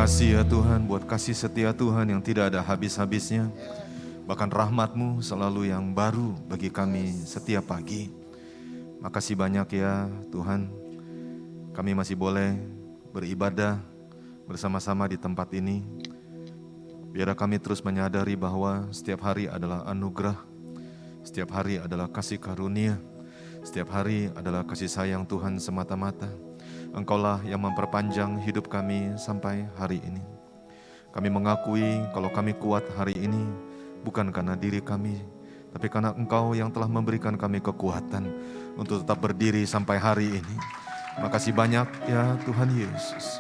kasih ya Tuhan buat kasih setia Tuhan yang tidak ada habis-habisnya. Bahkan rahmat-Mu selalu yang baru bagi kami setiap pagi. Makasih banyak ya Tuhan, kami masih boleh beribadah bersama-sama di tempat ini. Biar kami terus menyadari bahwa setiap hari adalah anugerah, setiap hari adalah kasih karunia, setiap hari adalah kasih sayang Tuhan semata-mata. Engkaulah yang memperpanjang hidup kami sampai hari ini. Kami mengakui kalau kami kuat hari ini bukan karena diri kami, tapi karena Engkau yang telah memberikan kami kekuatan untuk tetap berdiri sampai hari ini. Makasih banyak ya Tuhan Yesus.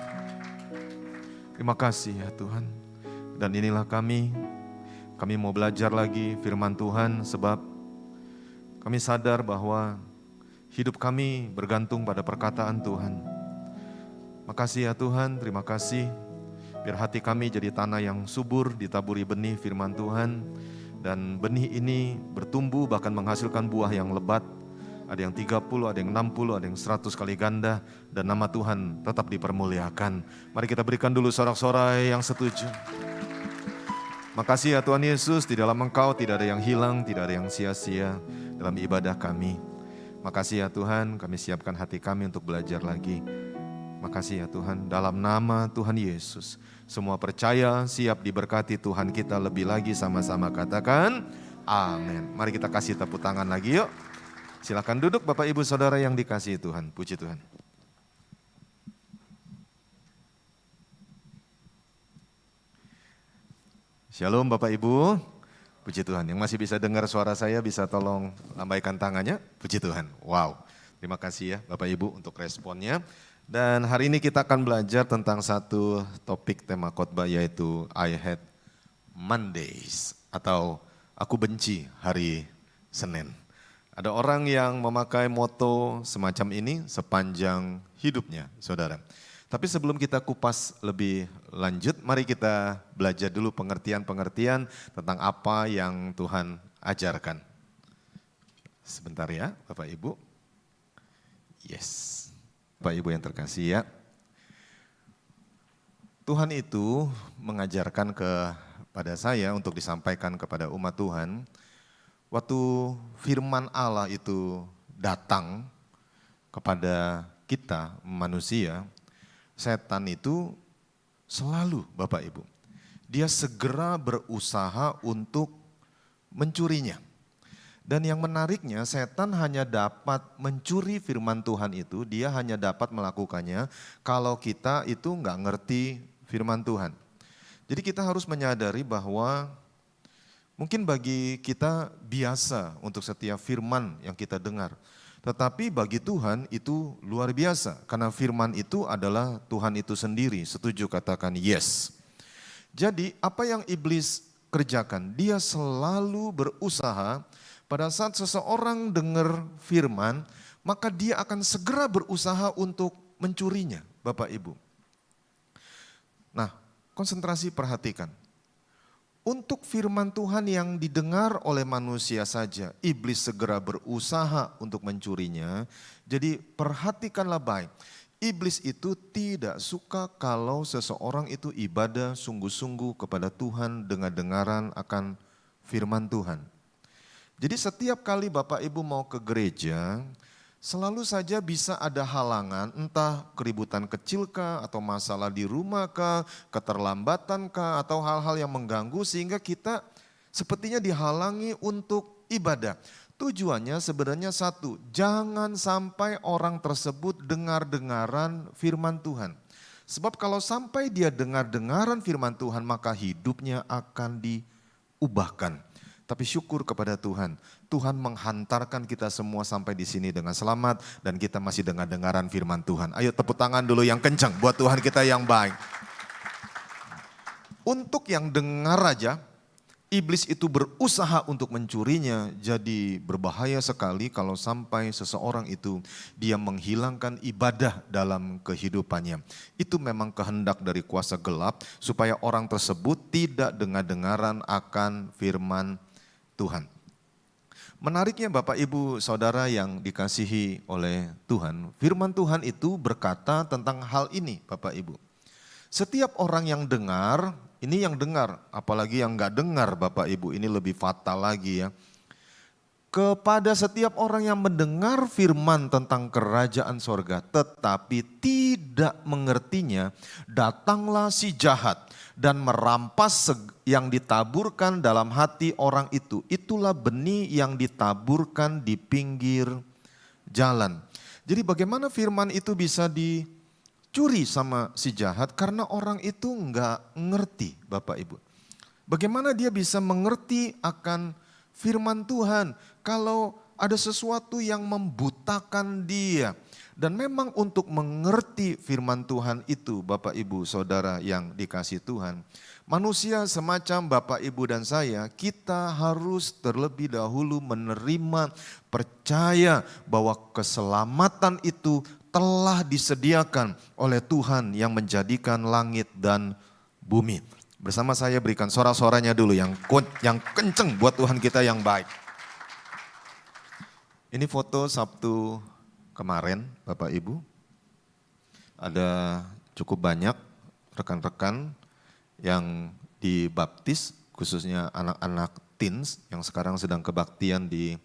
Terima kasih ya Tuhan. Dan inilah kami mau belajar lagi firman Tuhan sebab kami sadar bahwa hidup kami bergantung pada perkataan Tuhan. Makasih ya Tuhan, terima kasih. Biar hati kami jadi tanah yang subur, ditaburi benih firman Tuhan. Dan benih ini bertumbuh bahkan menghasilkan buah yang lebat. Ada yang 30, ada yang 60, ada yang 100 kali ganda. Dan nama Tuhan tetap dipermuliakan. Mari kita berikan dulu sorak-sorai yang setuju. Makasih ya Tuhan Yesus, di dalam Engkau tidak ada yang hilang, tidak ada yang sia-sia dalam ibadah kami. Makasih ya Tuhan, kami siapkan hati kami untuk belajar lagi. Makasih ya Tuhan, dalam nama Tuhan Yesus. Semua percaya, siap diberkati Tuhan kita lebih lagi sama-sama katakan, amin. Mari kita kasih tepuk tangan lagi yuk. Silakan duduk Bapak Ibu Saudara yang dikasihi Tuhan, puji Tuhan. Shalom Bapak Ibu, puji Tuhan. Yang masih bisa dengar suara saya bisa tolong lambaikan tangannya, puji Tuhan. Wow, terima kasih ya Bapak Ibu untuk responnya. Dan hari ini kita akan belajar tentang satu topik tema khotbah yaitu I hate Mondays atau aku benci hari Senin. Ada orang yang memakai moto semacam ini sepanjang hidupnya, saudara. Tapi sebelum kita kupas lebih lanjut, mari kita belajar dulu pengertian-pengertian tentang apa yang Tuhan ajarkan. Sebentar ya Bapak Ibu. Yes. Bapak Ibu yang terkasih ya, Tuhan itu mengajarkan kepada saya untuk disampaikan kepada umat Tuhan. Waktu firman Allah itu datang kepada kita manusia, setan itu selalu Bapak Ibu, dia segera berusaha untuk mencurinya. Dan yang menariknya setan hanya dapat mencuri firman Tuhan itu, dia hanya dapat melakukannya kalau kita itu nggak ngerti firman Tuhan. Jadi kita harus menyadari bahwa mungkin bagi kita biasa untuk setiap firman yang kita dengar. Tetapi bagi Tuhan itu luar biasa karena firman itu adalah Tuhan itu sendiri. Setuju katakan yes. Jadi apa yang iblis kerjakan? Dia selalu berusaha. Pada saat seseorang dengar firman, maka dia akan segera berusaha untuk mencurinya, Bapak Ibu. Nah, konsentrasi perhatikan. Untuk firman Tuhan yang didengar oleh manusia saja, iblis segera berusaha untuk mencurinya. Jadi perhatikanlah baik, iblis itu tidak suka kalau seseorang itu ibadah sungguh-sungguh kepada Tuhan dengan dengaran akan firman Tuhan. Jadi setiap kali Bapak Ibu mau ke gereja, selalu saja bisa ada halangan, entah keributan kecil kah, atau masalah di rumah kah, keterlambatan kah, atau hal-hal yang mengganggu sehingga kita sepertinya dihalangi untuk ibadah. Tujuannya sebenarnya satu, jangan sampai orang tersebut dengar-dengaran firman Tuhan. Sebab kalau sampai dia dengar-dengaran firman Tuhan, maka hidupnya akan diubahkan. Tapi syukur kepada Tuhan, Tuhan menghantarkan kita semua sampai di sini dengan selamat dan kita masih dengar-dengaran firman Tuhan. Ayo tepuk tangan dulu yang kencang buat Tuhan kita yang baik. Untuk yang dengar aja, iblis itu berusaha untuk mencurinya, jadi berbahaya sekali kalau sampai seseorang itu dia menghilangkan ibadah dalam kehidupannya. Itu memang kehendak dari kuasa gelap supaya orang tersebut tidak dengar-dengaran akan firman Tuhan. Menariknya Bapak Ibu Saudara yang dikasihi oleh Tuhan, firman Tuhan itu berkata tentang hal ini Bapak Ibu. Setiap orang yang dengar, ini yang dengar, apalagi yang nggak dengar Bapak Ibu, ini lebih fatal lagi ya. Kepada setiap orang yang mendengar firman tentang kerajaan sorga tetapi tidak mengertinya, datanglah si jahat dan merampas yang ditaburkan dalam hati orang itu. Itulah benih yang ditaburkan di pinggir jalan. Jadi bagaimana firman itu bisa dicuri sama si jahat? Karena orang itu enggak ngerti Bapak Ibu. Bagaimana dia bisa mengerti akan firman Tuhan kalau ada sesuatu yang membutakan dia. Dan memang untuk mengerti firman Tuhan itu Bapak Ibu Saudara yang dikasih Tuhan. Manusia semacam Bapak Ibu dan saya, kita harus terlebih dahulu menerima, percaya bahwa keselamatan itu telah disediakan oleh Tuhan yang menjadikan langit dan bumi. Bersama saya berikan sorak-soranya dulu yang kenceng buat Tuhan kita yang baik. Ini foto Sabtu kemarin Bapak Ibu. Ada cukup banyak rekan-rekan yang dibaptis, khususnya anak-anak teens yang sekarang sedang kebaktian di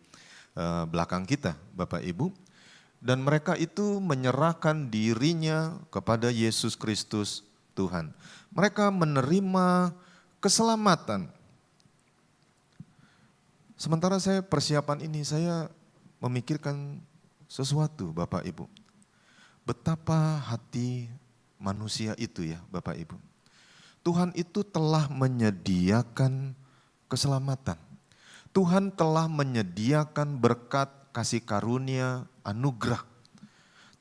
belakang kita Bapak Ibu. Dan mereka itu menyerahkan dirinya kepada Yesus Kristus Tuhan. Mereka menerima keselamatan. Sementara saya persiapan ini, saya memikirkan sesuatu Bapak Ibu. Betapa hati manusia itu ya Bapak Ibu. Tuhan itu telah menyediakan keselamatan. Tuhan telah menyediakan berkat kasih karunia anugerah.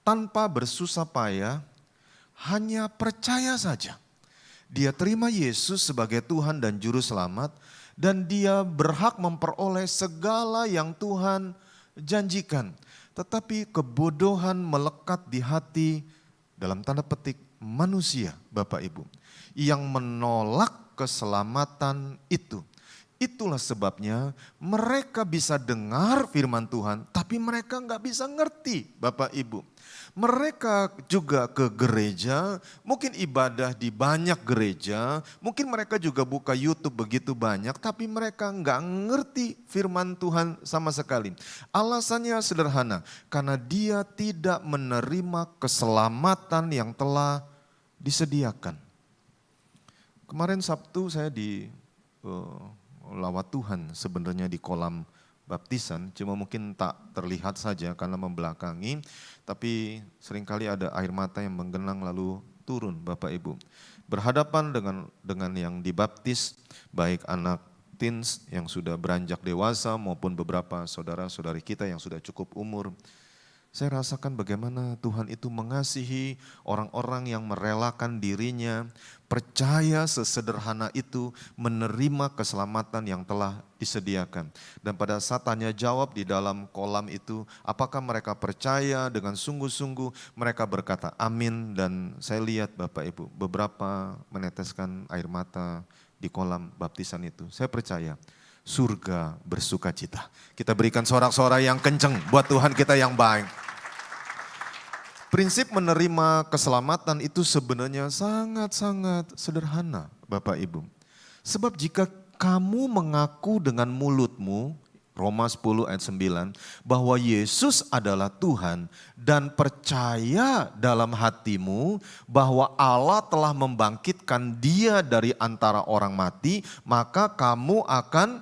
Tanpa bersusah payah, hanya percaya saja. Dia terima Yesus sebagai Tuhan dan Juru Selamat dan dia berhak memperoleh segala yang Tuhan janjikan. Tetapi kebodohan melekat di hati dalam tanda petik manusia Bapak Ibu yang menolak keselamatan itu. Itulah sebabnya mereka bisa dengar firman Tuhan tapi mereka nggak bisa ngerti Bapak Ibu. Mereka juga ke gereja, mungkin ibadah di banyak gereja, mungkin mereka juga buka YouTube begitu banyak, tapi mereka nggak ngerti firman Tuhan sama sekali. Alasannya sederhana, karena dia tidak menerima keselamatan yang telah disediakan. Kemarin Sabtu saya di lawat Tuhan sebenarnya di kolam baptisan, cuma mungkin tak terlihat saja karena membelakangi, tapi seringkali ada air mata yang menggenang lalu turun Bapak Ibu. Berhadapan dengan yang dibaptis, baik anak teens yang sudah beranjak dewasa maupun beberapa saudara-saudari kita yang sudah cukup umur. Saya rasakan bagaimana Tuhan itu mengasihi orang-orang yang merelakan dirinya, percaya sesederhana itu, menerima keselamatan yang telah disediakan. Dan pada saat tanya jawab di dalam kolam itu, apakah mereka percaya dengan sungguh-sungguh, mereka berkata amin. Dan saya lihat Bapak Ibu, beberapa meneteskan air mata di kolam baptisan itu. Saya percaya surga bersuka cita. Kita berikan sorak-sorai yang kenceng buat Tuhan kita yang baik. Prinsip menerima keselamatan itu sebenarnya sangat-sangat sederhana Bapak Ibu. Sebab jika kamu mengaku dengan mulutmu, Roma 10 ayat 9, bahwa Yesus adalah Tuhan dan percaya dalam hatimu bahwa Allah telah membangkitkan dia dari antara orang mati, maka kamu akan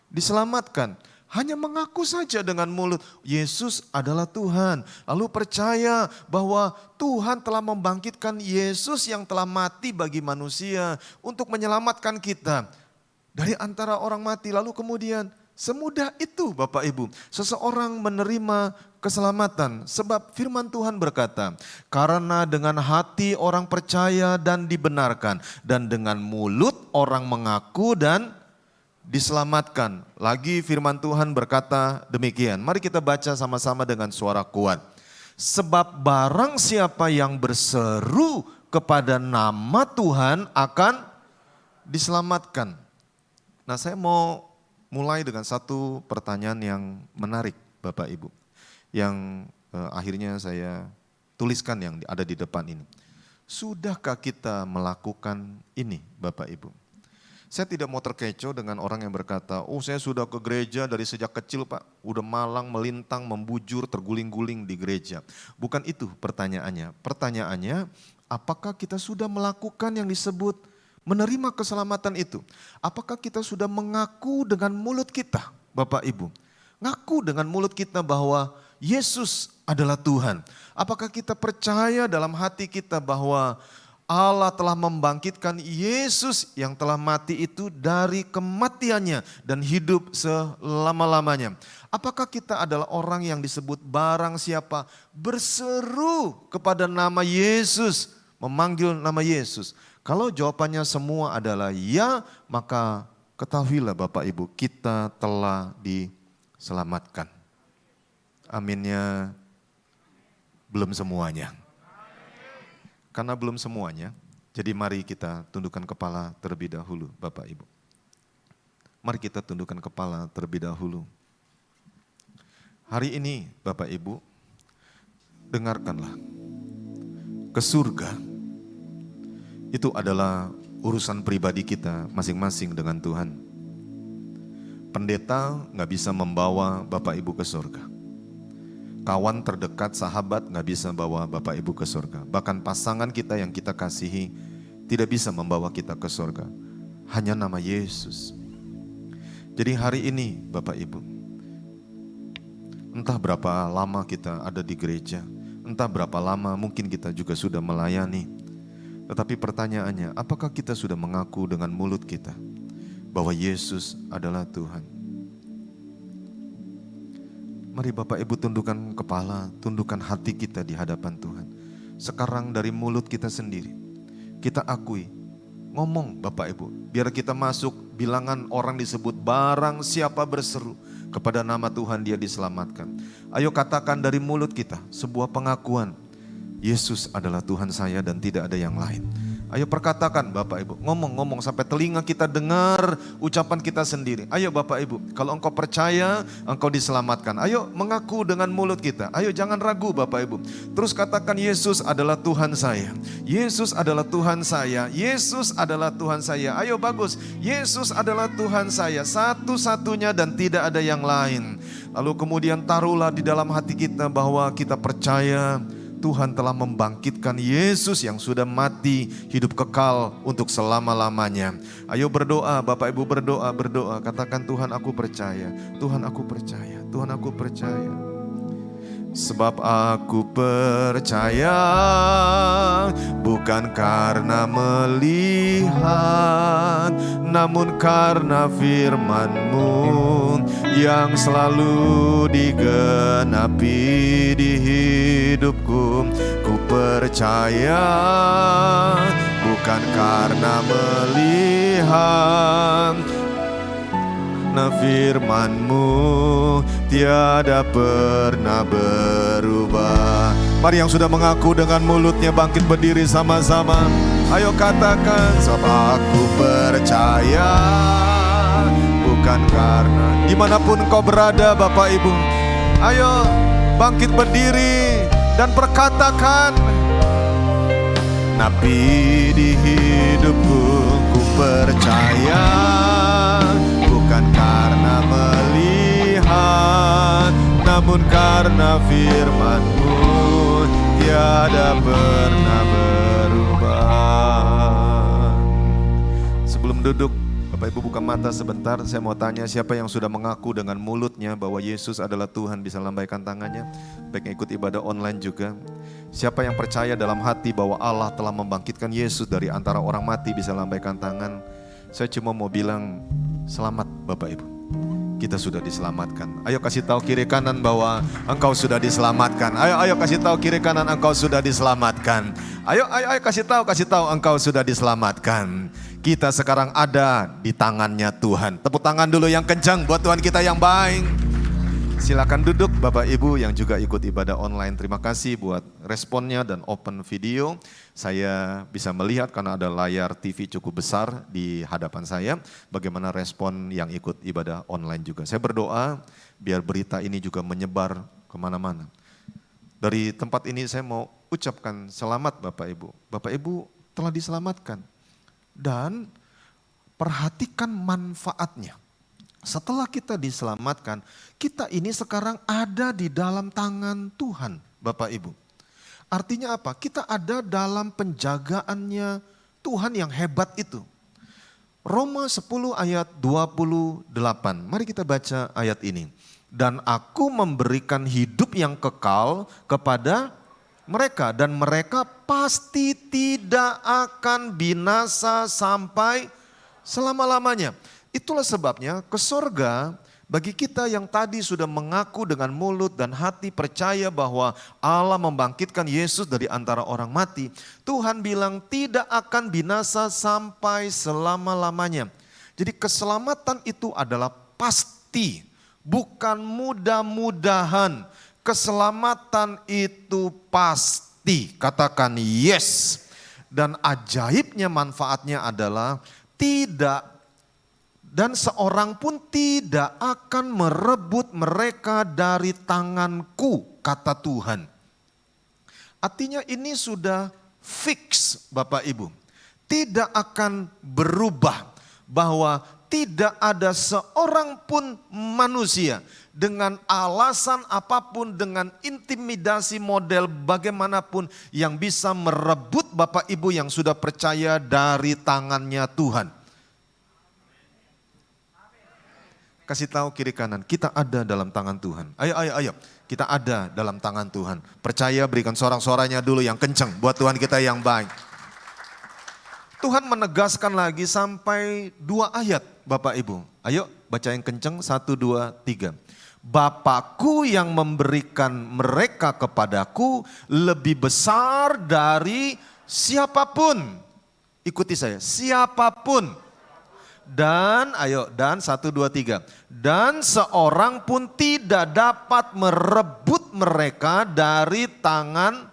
diselamatkan. Hanya mengaku saja dengan mulut, Yesus adalah Tuhan. Lalu percaya bahwa Tuhan telah membangkitkan Yesus yang telah mati bagi manusia untuk menyelamatkan kita dari antara orang mati. Lalu kemudian semudah itu Bapak Ibu, seseorang menerima keselamatan. Sebab firman Tuhan berkata, karena dengan hati orang percaya dan dibenarkan, dan dengan mulut orang mengaku dan diselamatkan. Lagi firman Tuhan berkata demikian. Mari kita baca sama-sama dengan suara kuat. Sebab barang siapa yang berseru kepada nama Tuhan akan diselamatkan. Nah, saya mau mulai dengan satu pertanyaan yang menarik Bapak Ibu. Yang akhirnya saya tuliskan yang ada di depan ini. Sudahkah kita melakukan ini Bapak Ibu? Saya tidak mau terkecoh dengan orang yang berkata, oh saya sudah ke gereja dari sejak kecil Pak, udah malang, melintang, membujur, terguling-guling di gereja. Bukan itu pertanyaannya. Pertanyaannya, apakah kita sudah melakukan yang disebut menerima keselamatan itu? Apakah kita sudah mengaku dengan mulut kita, Bapak Ibu? Ngaku dengan mulut kita bahwa Yesus adalah Tuhan. Apakah kita percaya dalam hati kita bahwa Allah telah membangkitkan Yesus yang telah mati itu dari kematiannya dan hidup selama-lamanya? Apakah kita adalah orang yang disebut barang siapa berseru kepada nama Yesus, memanggil nama Yesus? Kalau jawabannya semua adalah ya, maka ketahuilah Bapak Ibu, kita telah diselamatkan. Aminnya belum semuanya. Karena belum semuanya, jadi mari kita tundukkan kepala terlebih dahulu Bapak Ibu. Mari kita tundukkan kepala terlebih dahulu. Hari ini Bapak Ibu, dengarkanlah. Ke surga, itu adalah urusan pribadi kita masing-masing dengan Tuhan. Pendeta gak bisa membawa Bapak Ibu ke surga. Kawan terdekat, sahabat gak bisa bawa Bapak Ibu ke surga. Bahkan pasangan kita yang kita kasihi tidak bisa membawa kita ke surga. Hanya nama Yesus. Jadi hari ini Bapak Ibu, entah berapa lama kita ada di gereja, entah berapa lama mungkin kita juga sudah melayani. Tetapi pertanyaannya, apakah kita sudah mengaku dengan mulut kita bahwa Yesus adalah Tuhan? Mari Bapak Ibu tundukkan kepala, tundukkan hati kita di hadapan Tuhan. Sekarang dari mulut kita sendiri, kita akui, ngomong Bapak Ibu, biar kita masuk bilangan orang disebut barang siapa berseru kepada nama Tuhan dia diselamatkan. Ayo katakan dari mulut kita sebuah pengakuan, Yesus adalah Tuhan saya dan tidak ada yang lain. Ayo perkatakan Bapak Ibu, ngomong-ngomong sampai telinga kita dengar ucapan kita sendiri. Ayo Bapak Ibu, kalau engkau percaya, engkau diselamatkan. Ayo mengaku dengan mulut kita. Ayo jangan ragu Bapak Ibu. Terus katakan Yesus adalah Tuhan saya. Yesus adalah Tuhan saya. Yesus adalah Tuhan saya. Ayo bagus, Yesus adalah Tuhan saya. Satu-satunya dan tidak ada yang lain. Lalu kemudian taruhlah di dalam hati kita bahwa kita percaya Tuhan telah membangkitkan Yesus yang sudah mati, hidup kekal untuk selama-lamanya. Ayo berdoa, Bapak Ibu berdoa. Katakan Tuhan aku percaya, Tuhan aku percaya, Tuhan aku percaya. Sebab aku percaya bukan karena melihat, namun karena firman-Mu yang selalu digenapi di hidupku. Ku percaya bukan karena melihat, nah firman-Mu tiada pernah berubah. Mari yang sudah mengaku dengan mulutnya bangkit berdiri sama-sama. Ayo katakan, sebab aku percaya bukan karena. Dimanapun kau berada Bapak Ibu, ayo bangkit berdiri dan perkatakan, nabi di hidupku ku percaya bukan karena melihat, namun karena firman-Mu tiada pernah berubah. Sebelum duduk, Bapak Ibu buka mata sebentar, saya mau tanya siapa yang sudah mengaku dengan mulutnya bahwa Yesus adalah Tuhan, bisa lambaikan tangannya, baik yang ikut ibadah online juga. Siapa yang percaya dalam hati bahwa Allah telah membangkitkan Yesus dari antara orang mati, bisa lambaikan tangan. Saya cuma mau bilang selamat Bapak Ibu, kita sudah diselamatkan. Ayo kasih tahu kiri kanan bahwa engkau sudah diselamatkan. Ayo kasih tahu kiri kanan engkau sudah diselamatkan. Ayo kasih tahu engkau sudah diselamatkan. Kita sekarang ada di tangannya Tuhan. Tepuk tangan dulu yang kencang buat Tuhan kita yang baik. Silakan duduk Bapak Ibu yang juga ikut ibadah online. Terima kasih buat responnya dan open video. Saya bisa melihat karena ada layar TV cukup besar di hadapan saya. Bagaimana respon yang ikut ibadah online juga. Saya berdoa biar berita ini juga menyebar kemana-mana. Dari tempat ini saya mau ucapkan selamat Bapak Ibu. Bapak Ibu telah diselamatkan. Dan perhatikan manfaatnya. Setelah kita diselamatkan, kita ini sekarang ada di dalam tangan Tuhan Bapak Ibu. Artinya apa? Kita ada dalam penjagaannya Tuhan yang hebat itu. Roma 10 ayat 28. Mari kita baca ayat ini. Dan aku memberikan hidup yang kekal kepada mereka. Dan mereka pasti tidak akan binasa sampai selama-lamanya. Itulah sebabnya ke sorga bagi kita yang tadi sudah mengaku dengan mulut dan hati percaya bahwa Allah membangkitkan Yesus dari antara orang mati. Tuhan bilang tidak akan binasa sampai selama-lamanya. Jadi keselamatan itu adalah pasti. Bukan mudah-mudahan, keselamatan itu pasti. Katakan yes. Dan ajaibnya manfaatnya adalah tidak, dan seorang pun tidak akan merebut mereka dari tanganku, kata Tuhan. Artinya ini sudah fix Bapak Ibu. Tidak akan berubah bahwa tidak ada seorang pun manusia dengan alasan apapun, dengan intimidasi model bagaimanapun yang bisa merebut Bapak Ibu yang sudah percaya dari tangannya Tuhan. Kasih tahu kiri kanan, kita ada dalam tangan Tuhan. Ayo, kita ada dalam tangan Tuhan. Percaya, berikan sorak-soranya dulu yang kenceng buat Tuhan kita yang baik. Tuhan menegaskan lagi sampai 2 ayat Bapak Ibu. Ayo baca yang kenceng, 1, 2, 3. Bapakku yang memberikan mereka kepadaku lebih besar dari siapapun. Ikuti saya, siapapun. Dan 1, 2, 3. Dan seorang pun tidak dapat merebut mereka dari tangan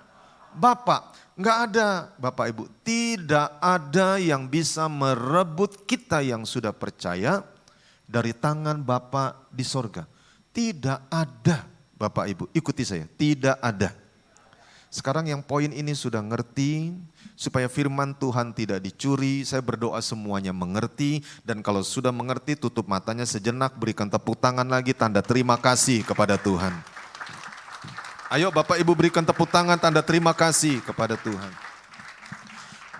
Bapa. Enggak ada Bapak Ibu, tidak ada yang bisa merebut kita yang sudah percaya dari tangan Bapa di sorga. Tidak ada Bapak Ibu, ikuti saya, tidak ada. Sekarang yang poin ini sudah ngerti, supaya firman Tuhan tidak dicuri, saya berdoa semuanya mengerti. Dan kalau sudah mengerti, tutup matanya sejenak, berikan tepuk tangan lagi, tanda terima kasih kepada Tuhan. Ayo Bapak Ibu berikan tepuk tangan tanda terima kasih kepada Tuhan.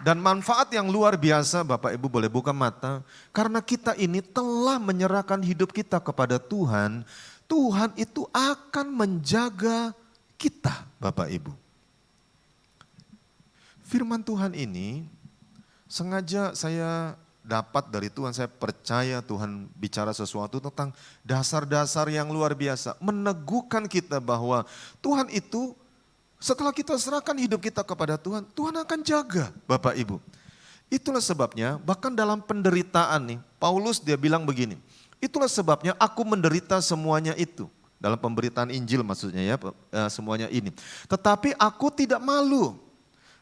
Dan manfaat yang luar biasa Bapak Ibu boleh buka mata. Karena kita ini telah menyerahkan hidup kita kepada Tuhan. Tuhan itu akan menjaga kita Bapak Ibu. Firman Tuhan ini sengaja saya dapat dari Tuhan, saya percaya Tuhan bicara sesuatu tentang dasar-dasar yang luar biasa. Meneguhkan kita bahwa Tuhan itu setelah kita serahkan hidup kita kepada Tuhan, Tuhan akan jaga Bapak Ibu. Itulah sebabnya bahkan dalam penderitaan nih, Paulus dia bilang begini, itulah sebabnya aku menderita semuanya itu. Dalam pemberitaan Injil maksudnya ya, semuanya ini. Tetapi aku tidak malu.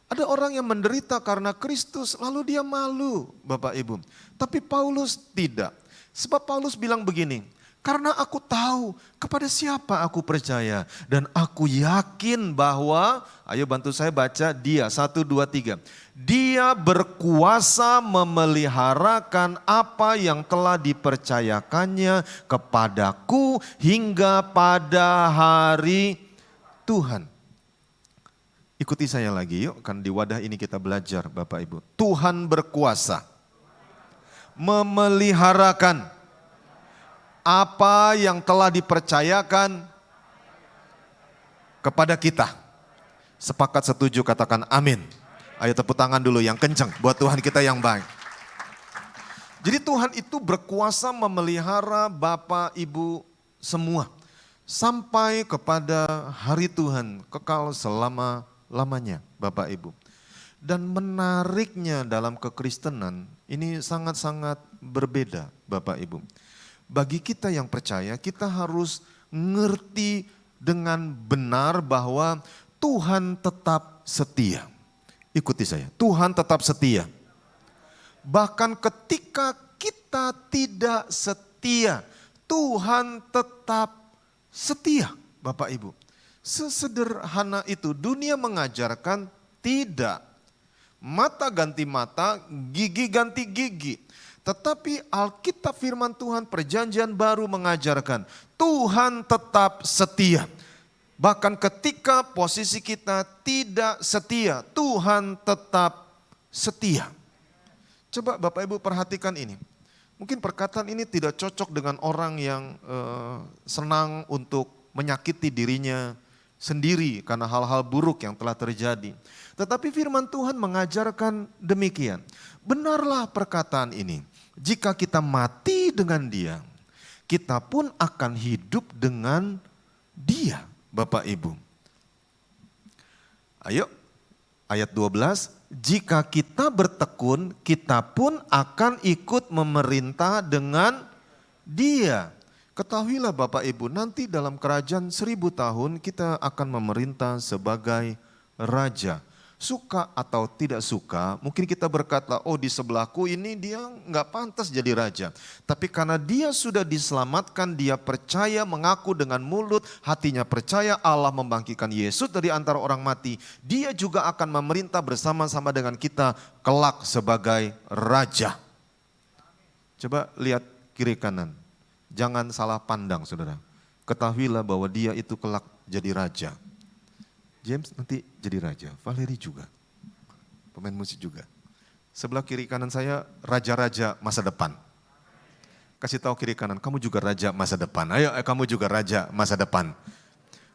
Ada orang yang menderita karena Kristus lalu dia malu Bapak Ibu. Tapi Paulus tidak. Sebab Paulus bilang begini, karena aku tahu kepada siapa aku percaya. Dan aku yakin bahwa, ayo bantu saya baca dia 1, 2, 3. Dia berkuasa memeliharakan apa yang telah dipercayakannya kepadaku hingga pada hari Tuhan. Ikuti saya lagi yuk, kan di wadah ini kita belajar Bapak Ibu. Tuhan berkuasa memeliharakan apa yang telah dipercayakan kepada kita. Sepakat setuju katakan amin. Ayo tepuk tangan dulu yang kenceng buat Tuhan kita yang baik. Jadi Tuhan itu berkuasa memelihara Bapak Ibu semua. Sampai kepada hari Tuhan kekal selama-lamanya Bapak Ibu. Dan menariknya dalam kekristenan ini sangat-sangat berbeda Bapak Ibu. Bagi kita yang percaya kita harus ngerti dengan benar bahwa Tuhan tetap setia. Ikuti saya, Tuhan tetap setia. Bahkan ketika kita tidak setia, Tuhan tetap setia Bapak Ibu. Sesederhana itu dunia mengajarkan tidak. Mata ganti mata, gigi ganti gigi. Tetapi Alkitab firman Tuhan perjanjian baru mengajarkan Tuhan tetap setia. Bahkan ketika posisi kita tidak setia, Tuhan tetap setia. Coba Bapak Ibu perhatikan ini. Mungkin perkataan ini tidak cocok dengan orang yang senang untuk menyakiti dirinya sendiri karena hal-hal buruk yang telah terjadi. Tetapi firman Tuhan mengajarkan demikian. Benarlah perkataan ini. Jika kita mati dengan Dia, kita pun akan hidup dengan Dia, Bapak Ibu. Ayo, ayat 12. Jika kita bertekun, kita pun akan ikut memerintah dengan Dia. Ketahuilah Bapak Ibu, nanti dalam kerajaan 1000 tahun kita akan memerintah sebagai raja. Suka atau tidak suka, mungkin kita berkata, oh di sebelahku ini dia nggak pantas jadi raja. Tapi karena dia sudah diselamatkan, dia percaya, mengaku dengan mulut, hatinya percaya Allah membangkitkan Yesus dari antara orang mati. Dia juga akan memerintah bersama-sama dengan kita kelak sebagai raja. Coba lihat kiri kanan, jangan salah pandang saudara. Ketahuilah bahwa dia itu kelak jadi raja. James nanti jadi raja, Valerie juga, pemain musik juga. Sebelah kiri kanan saya raja-raja masa depan. Kasih tahu kiri kanan, kamu juga raja masa depan. Ayo kamu juga raja masa depan.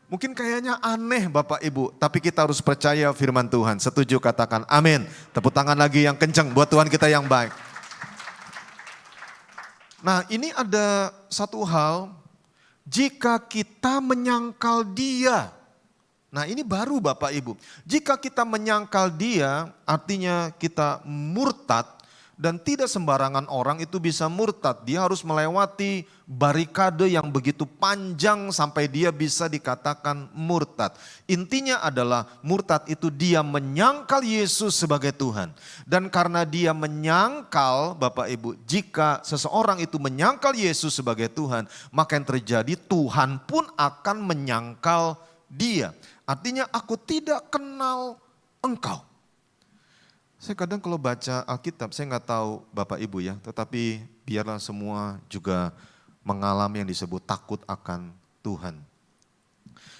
Mungkin kayaknya aneh Bapak Ibu, tapi kita harus percaya firman Tuhan. Setuju katakan amin. Tepuk tangan lagi yang kencang buat Tuhan kita yang baik. Nah ini ada satu hal, jika kita menyangkal Dia. Nah ini baru Bapak Ibu, jika kita menyangkal Dia artinya kita murtad dan tidak sembarangan orang itu bisa murtad. Dia harus melewati barikade yang begitu panjang sampai dia bisa dikatakan murtad. Intinya adalah murtad itu dia menyangkal Yesus sebagai Tuhan. Dan karena dia menyangkal Bapak Ibu, jika seseorang itu menyangkal Yesus sebagai Tuhan, maka yang terjadi Tuhan pun akan menyangkal dia. Artinya aku tidak kenal engkau. Saya kadang kalau baca Alkitab, saya nggak tahu Bapak Ibu ya, tetapi biarlah semua juga mengalami yang disebut takut akan Tuhan.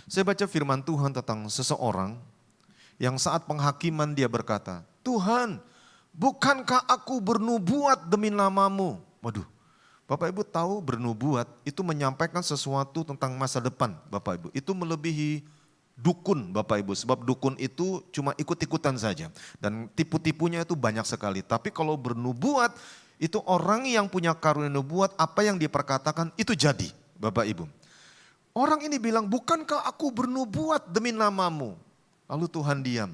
Saya baca firman Tuhan tentang seseorang yang saat penghakiman dia berkata, Tuhan, bukankah aku bernubuat demi namamu? Waduh, Bapak Ibu tahu bernubuat itu menyampaikan sesuatu tentang masa depan Bapak Ibu. Itu melebihi dukun Bapak Ibu, sebab dukun itu cuma ikut-ikutan saja. Dan tipu-tipunya itu banyak sekali. Tapi kalau bernubuat, itu orang yang punya karunia nubuat, apa yang dia perkatakan itu jadi Bapak Ibu. Orang ini bilang, bukankah aku bernubuat demi namamu? Lalu Tuhan diam.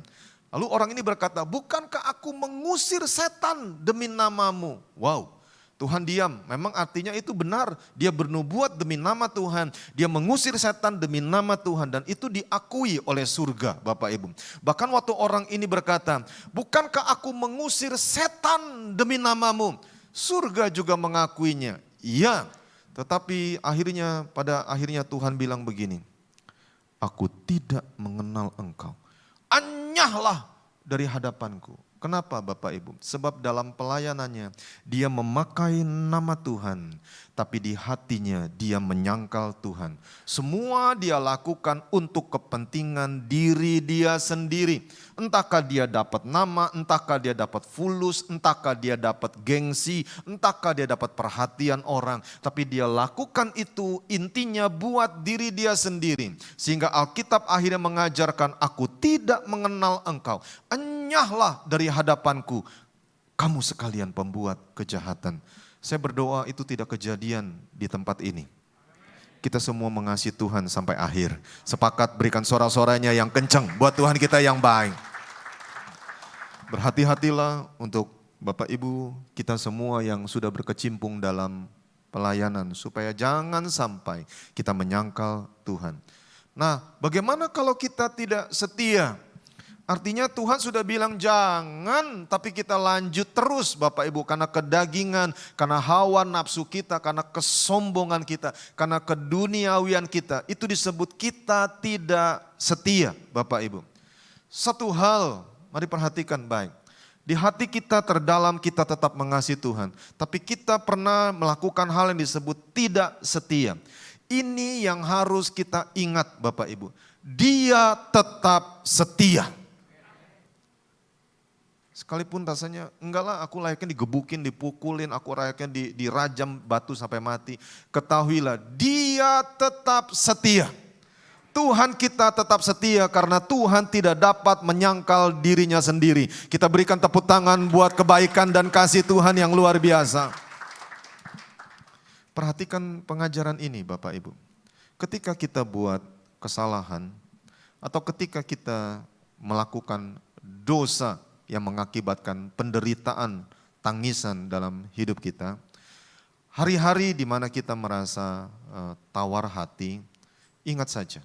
Lalu orang ini berkata, bukankah aku mengusir setan demi namamu? Wow. Tuhan diam, memang artinya itu benar. Dia bernubuat demi nama Tuhan. Dia mengusir setan demi nama Tuhan. Dan itu diakui oleh surga Bapak Ibu. Bahkan waktu orang ini berkata, bukankah aku mengusir setan demi namamu? Surga juga mengakuinya. Iya, tetapi pada akhirnya Tuhan bilang begini. Aku tidak mengenal engkau. Anyahlah dari hadapanku. Kenapa Bapak Ibu? Sebab dalam pelayanannya dia memakai nama Tuhan, tapi di hatinya dia menyangkal Tuhan. Semua dia lakukan untuk kepentingan diri dia sendiri. Entahkah dia dapat nama, entahkah dia dapat fulus, entahkah dia dapat gengsi, entahkah dia dapat perhatian orang. Tapi dia lakukan itu intinya buat diri dia sendiri. Sehingga Alkitab akhirnya mengajarkan, aku tidak mengenal engkau. Enyahlah dari hadapanku, kamu sekalian pembuat kejahatan. Saya berdoa itu tidak kejadian di tempat ini. Kita semua mengasihi Tuhan sampai akhir. Sepakat berikan sorak-soranya yang kencang buat Tuhan kita yang baik. Berhati-hatilah untuk Bapak Ibu kita semua yang sudah berkecimpung dalam pelayanan. Supaya jangan sampai kita menyangkal Tuhan. Nah, bagaimana kalau kita tidak setia? Artinya Tuhan sudah bilang jangan, tapi kita lanjut terus Bapak Ibu. Karena kedagingan, karena hawa nafsu kita, karena kesombongan kita, karena keduniawian kita. Itu disebut kita tidak setia Bapak Ibu. Satu hal, mari perhatikan baik. Di hati kita terdalam kita tetap mengasihi Tuhan. Tapi kita pernah melakukan hal yang disebut tidak setia. Ini yang harus kita ingat Bapak Ibu. Dia tetap setia. Sekalipun rasanya, enggak lah aku layaknya digebukin, dipukulin, aku layaknya dirajam batu sampai mati. Ketahuilah dia tetap setia. Tuhan kita tetap setia karena Tuhan tidak dapat menyangkal dirinya sendiri. Kita berikan tepuk tangan buat kebaikan dan kasih Tuhan yang luar biasa. Perhatikan pengajaran ini Bapak Ibu. Ketika kita buat kesalahan atau ketika kita melakukan dosa yang mengakibatkan penderitaan, tangisan dalam hidup kita. Hari-hari di mana kita merasa tawar hati, ingat saja,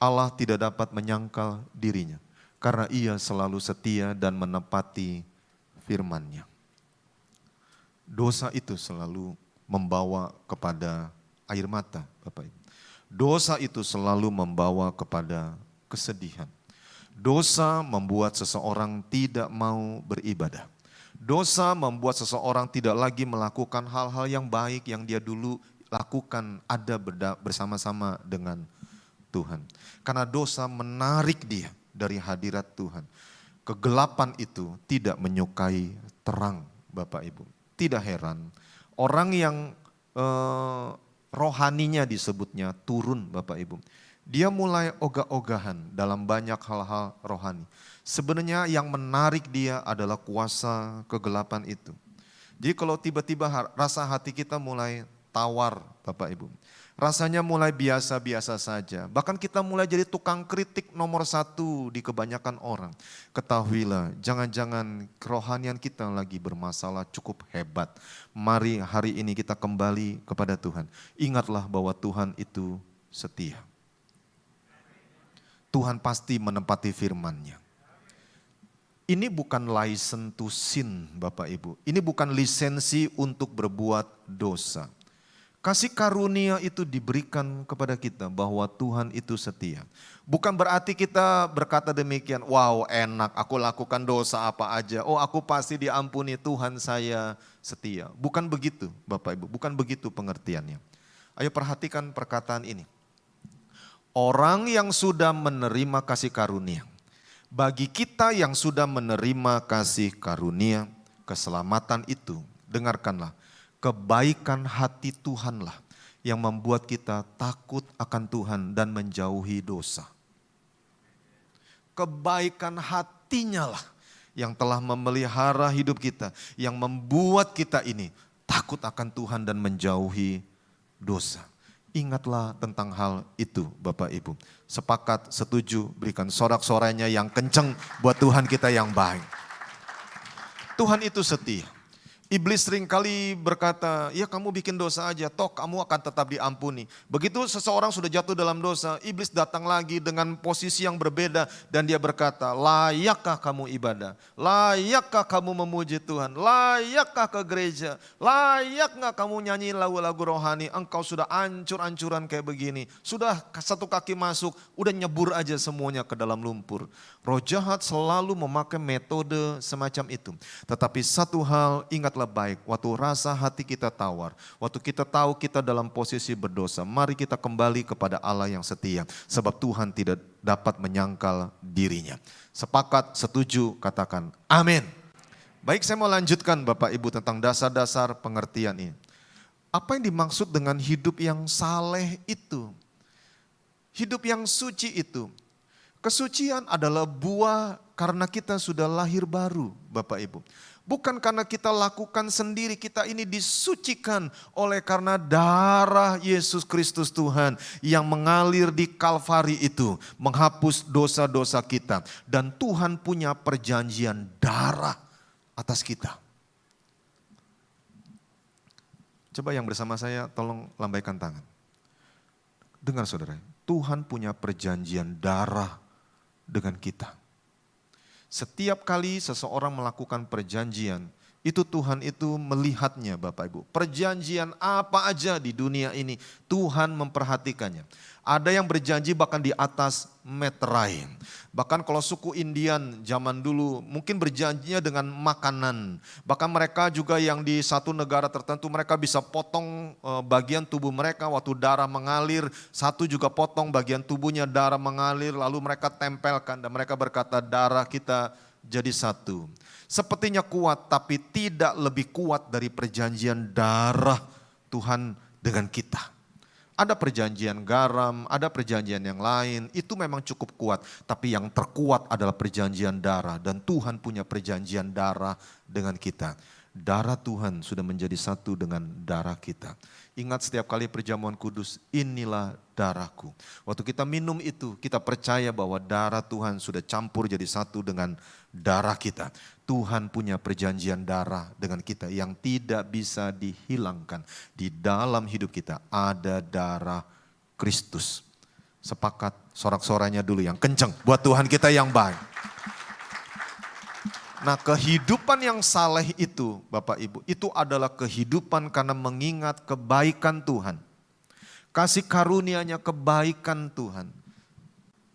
Allah tidak dapat menyangkal dirinya, karena Ia selalu setia dan menepati firman-Nya. Dosa itu selalu membawa kepada air mata, Bapak Ibu. Dosa itu selalu membawa kepada kesedihan. Dosa membuat seseorang tidak mau beribadah. Dosa membuat seseorang tidak lagi melakukan hal-hal yang baik yang dia dulu lakukan ada bersama-sama dengan Tuhan. Karena dosa menarik dia dari hadirat Tuhan. Kegelapan itu tidak menyukai terang Bapak Ibu. Tidak heran orang yang rohaninya disebutnya turun Bapak Ibu. Dia mulai ogah-ogahan dalam banyak hal-hal rohani. Sebenarnya yang menarik dia adalah kuasa kegelapan itu. Jadi kalau tiba-tiba rasa hati kita mulai tawar Bapak Ibu. Rasanya mulai biasa-biasa saja. Bahkan kita mulai jadi tukang kritik nomor 1 di kebanyakan orang. Ketahuilah, jangan-jangan kerohanian kita lagi bermasalah cukup hebat. Mari hari ini kita kembali kepada Tuhan. Ingatlah bahwa Tuhan itu setia. Tuhan pasti menepati firman-Nya. Ini bukan license to sin Bapak Ibu. Ini bukan lisensi untuk berbuat dosa. Kasih karunia itu diberikan kepada kita bahwa Tuhan itu setia. Bukan berarti kita berkata demikian, wow enak aku lakukan dosa apa aja. Oh aku pasti diampuni, Tuhan saya setia. Bukan begitu Bapak Ibu, bukan begitu pengertiannya. Ayo perhatikan perkataan ini. Orang yang sudah menerima kasih karunia, bagi kita yang sudah menerima kasih karunia, keselamatan itu, dengarkanlah, kebaikan hati Tuhanlah yang membuat kita takut akan Tuhan dan menjauhi dosa. Kebaikan hatinya lah yang telah memelihara hidup kita, yang membuat kita ini takut akan Tuhan dan menjauhi dosa. Ingatlah tentang hal itu Bapak Ibu. Sepakat, setuju, berikan sorak-soranya yang kenceng buat Tuhan kita yang baik. Tuhan itu setia. Iblis seringkali berkata, ya kamu bikin dosa aja, toh kamu akan tetap diampuni. Begitu seseorang sudah jatuh dalam dosa, iblis datang lagi dengan posisi yang berbeda dan dia berkata, layakkah kamu ibadah? Layakkah kamu memuji Tuhan? Layakkah ke gereja? Layak gak kamu nyanyi lagu-lagu rohani? Engkau sudah ancur-ancuran kayak begini. Sudah satu kaki masuk, udah nyebur aja semuanya ke dalam lumpur. Roh jahat selalu memakai metode semacam itu. Tetapi satu hal ingatlah baik, waktu rasa hati kita tawar, waktu kita tahu kita dalam posisi berdosa, mari kita kembali kepada Allah yang setia. Sebab Tuhan tidak dapat menyangkal dirinya. Sepakat, setuju, katakan amin. Baik, saya mau lanjutkan Bapak Ibu tentang dasar-dasar pengertian ini. Apa yang dimaksud dengan hidup yang saleh itu? Hidup yang suci itu. Kesucian adalah buah karena kita sudah lahir baru Bapak Ibu. Bukan karena kita lakukan sendiri, kita ini disucikan oleh karena darah Yesus Kristus Tuhan yang mengalir di Kalvari itu. Menghapus dosa-dosa kita. Dan Tuhan punya perjanjian darah atas kita. Coba yang bersama saya tolong lambaikan tangan. Dengar saudara, Tuhan punya perjanjian darah dengan kita. Setiap kali seseorang melakukan perjanjian, itu Tuhan itu melihatnya Bapak Ibu. Perjanjian apa aja di dunia ini Tuhan memperhatikannya. Ada yang berjanji bahkan di atas meterai. Bahkan kalau suku Indian zaman dulu mungkin berjanjinya dengan makanan. Bahkan mereka juga yang di satu negara tertentu mereka bisa potong bagian tubuh mereka waktu darah mengalir. Satu juga potong bagian tubuhnya darah mengalir lalu mereka tempelkan dan mereka berkata darah kita jadi satu. Sepertinya kuat tapi tidak lebih kuat dari perjanjian darah Tuhan dengan kita. Ada perjanjian garam, ada perjanjian yang lain, itu memang cukup kuat. Tapi yang terkuat adalah perjanjian darah dan Tuhan punya perjanjian darah dengan kita. Darah Tuhan sudah menjadi satu dengan darah kita. Ingat setiap kali perjamuan kudus, inilah darahku. Waktu kita minum itu, kita percaya bahwa darah Tuhan sudah campur jadi satu dengan darah kita. Tuhan punya perjanjian darah dengan kita yang tidak bisa dihilangkan. Di dalam hidup kita ada darah Kristus. Sepakat sorak-soranya dulu yang kenceng buat Tuhan kita yang baik. Nah, kehidupan yang saleh itu Bapak Ibu, itu adalah kehidupan karena mengingat kebaikan Tuhan. Kasih karunia-Nya kebaikan Tuhan.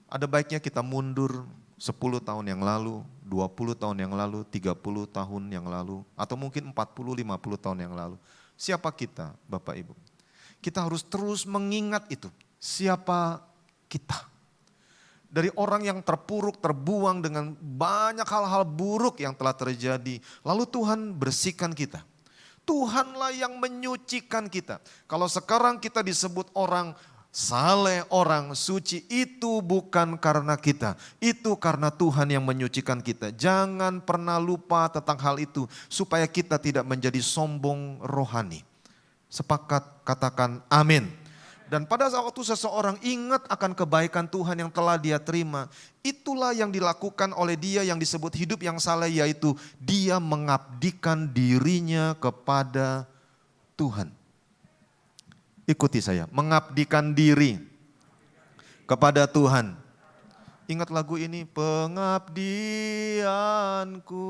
Ada baiknya kita mundur 10 tahun yang lalu, 20 tahun yang lalu, 30 tahun yang lalu, atau mungkin 40-50 tahun yang lalu. Siapa kita Bapak Ibu? Kita harus terus mengingat itu. Siapa kita? Dari orang yang terpuruk, terbuang dengan banyak hal-hal buruk yang telah terjadi. Lalu Tuhan bersihkan kita. Tuhanlah yang menyucikan kita. Kalau sekarang kita disebut orang saleh, orang suci, itu bukan karena kita. Itu karena Tuhan yang menyucikan kita. Jangan pernah lupa tentang hal itu supaya kita tidak menjadi sombong rohani. Sepakat katakan amin. Dan pada waktu seseorang ingat akan kebaikan Tuhan yang telah dia terima, itulah yang dilakukan oleh dia yang disebut hidup yang saleh, yaitu dia mengabdikan dirinya kepada Tuhan. Ikuti saya, mengabdikan diri kepada Tuhan. Ingat lagu ini, pengabdianku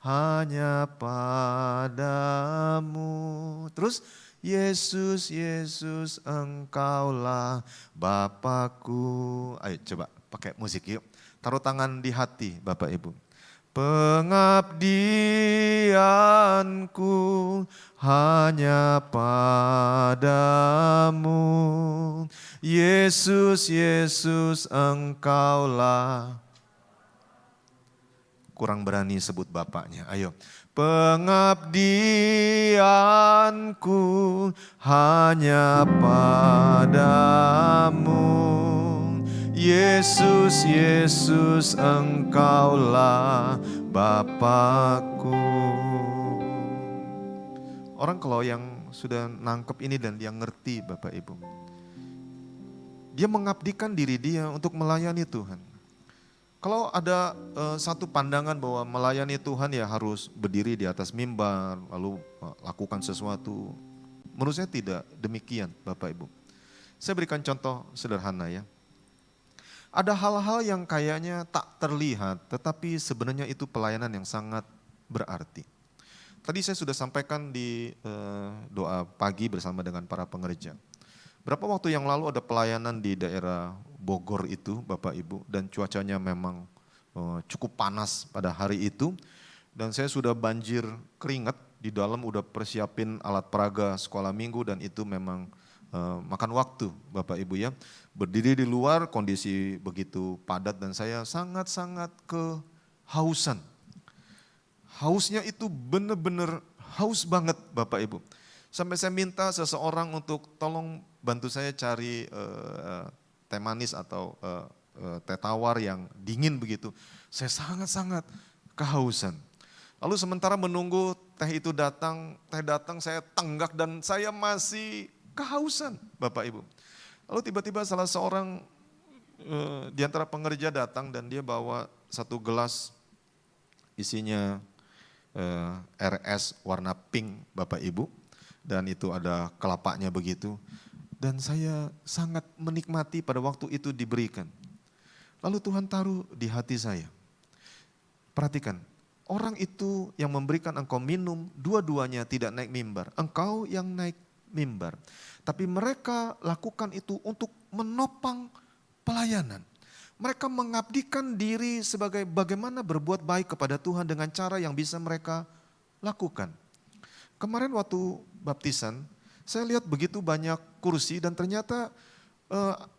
hanya padamu. Terus, Yesus, Yesus Engkaulah Bapakku. Ayo coba pakai musik yuk. Taruh tangan di hati Bapak Ibu. Pengabdianku hanya padamu. Yesus, Yesus Engkaulah. Kurang berani sebut Bapaknya. Ayo. Pengabdianku hanya padamu. Yesus, Yesus Engkaulah Bapakku. Orang kalau yang sudah nangkep ini dan dia ngerti Bapak Ibu, dia mengabdikan diri dia untuk melayani Tuhan. Kalau ada satu pandangan bahwa melayani Tuhan ya harus berdiri di atas mimbar, lalu lakukan sesuatu. Menurut saya tidak demikian Bapak Ibu. Saya berikan contoh sederhana ya. Ada hal-hal yang kayaknya tak terlihat, tetapi sebenarnya itu pelayanan yang sangat berarti. Tadi saya sudah sampaikan di doa pagi bersama dengan para pengerja. Berapa waktu yang lalu ada pelayanan di daerah Bogor itu Bapak Ibu, dan cuacanya memang cukup panas pada hari itu. Dan saya sudah banjir keringat, di dalam udah persiapin alat peraga sekolah minggu dan itu memang makan waktu Bapak Ibu ya. Berdiri di luar kondisi begitu padat dan saya sangat-sangat kehausan. Hausnya itu benar-benar haus banget Bapak Ibu. Sampai saya minta seseorang untuk tolong bantu saya cari teh manis atau teh tawar yang dingin begitu. Saya sangat-sangat kehausan. Lalu sementara menunggu teh itu datang, saya tenggak dan saya masih kehausan Bapak Ibu. Lalu tiba-tiba salah seorang di antara pengerja datang dan dia bawa satu gelas isinya RS warna pink Bapak Ibu. Dan itu ada kelapanya begitu. Dan saya sangat menikmati pada waktu itu diberikan. Lalu Tuhan taruh di hati saya. perhatikan, orang itu yang memberikan engkau minum, dua-duanya tidak naik mimbar. Engkau yang naik mimbar. Tapi mereka lakukan itu untuk menopang pelayanan. Mereka mengabdikan diri sebagai bagaimana berbuat baik kepada Tuhan dengan cara yang bisa mereka lakukan. Kemarin waktu baptisan, saya lihat begitu banyak kursi dan ternyata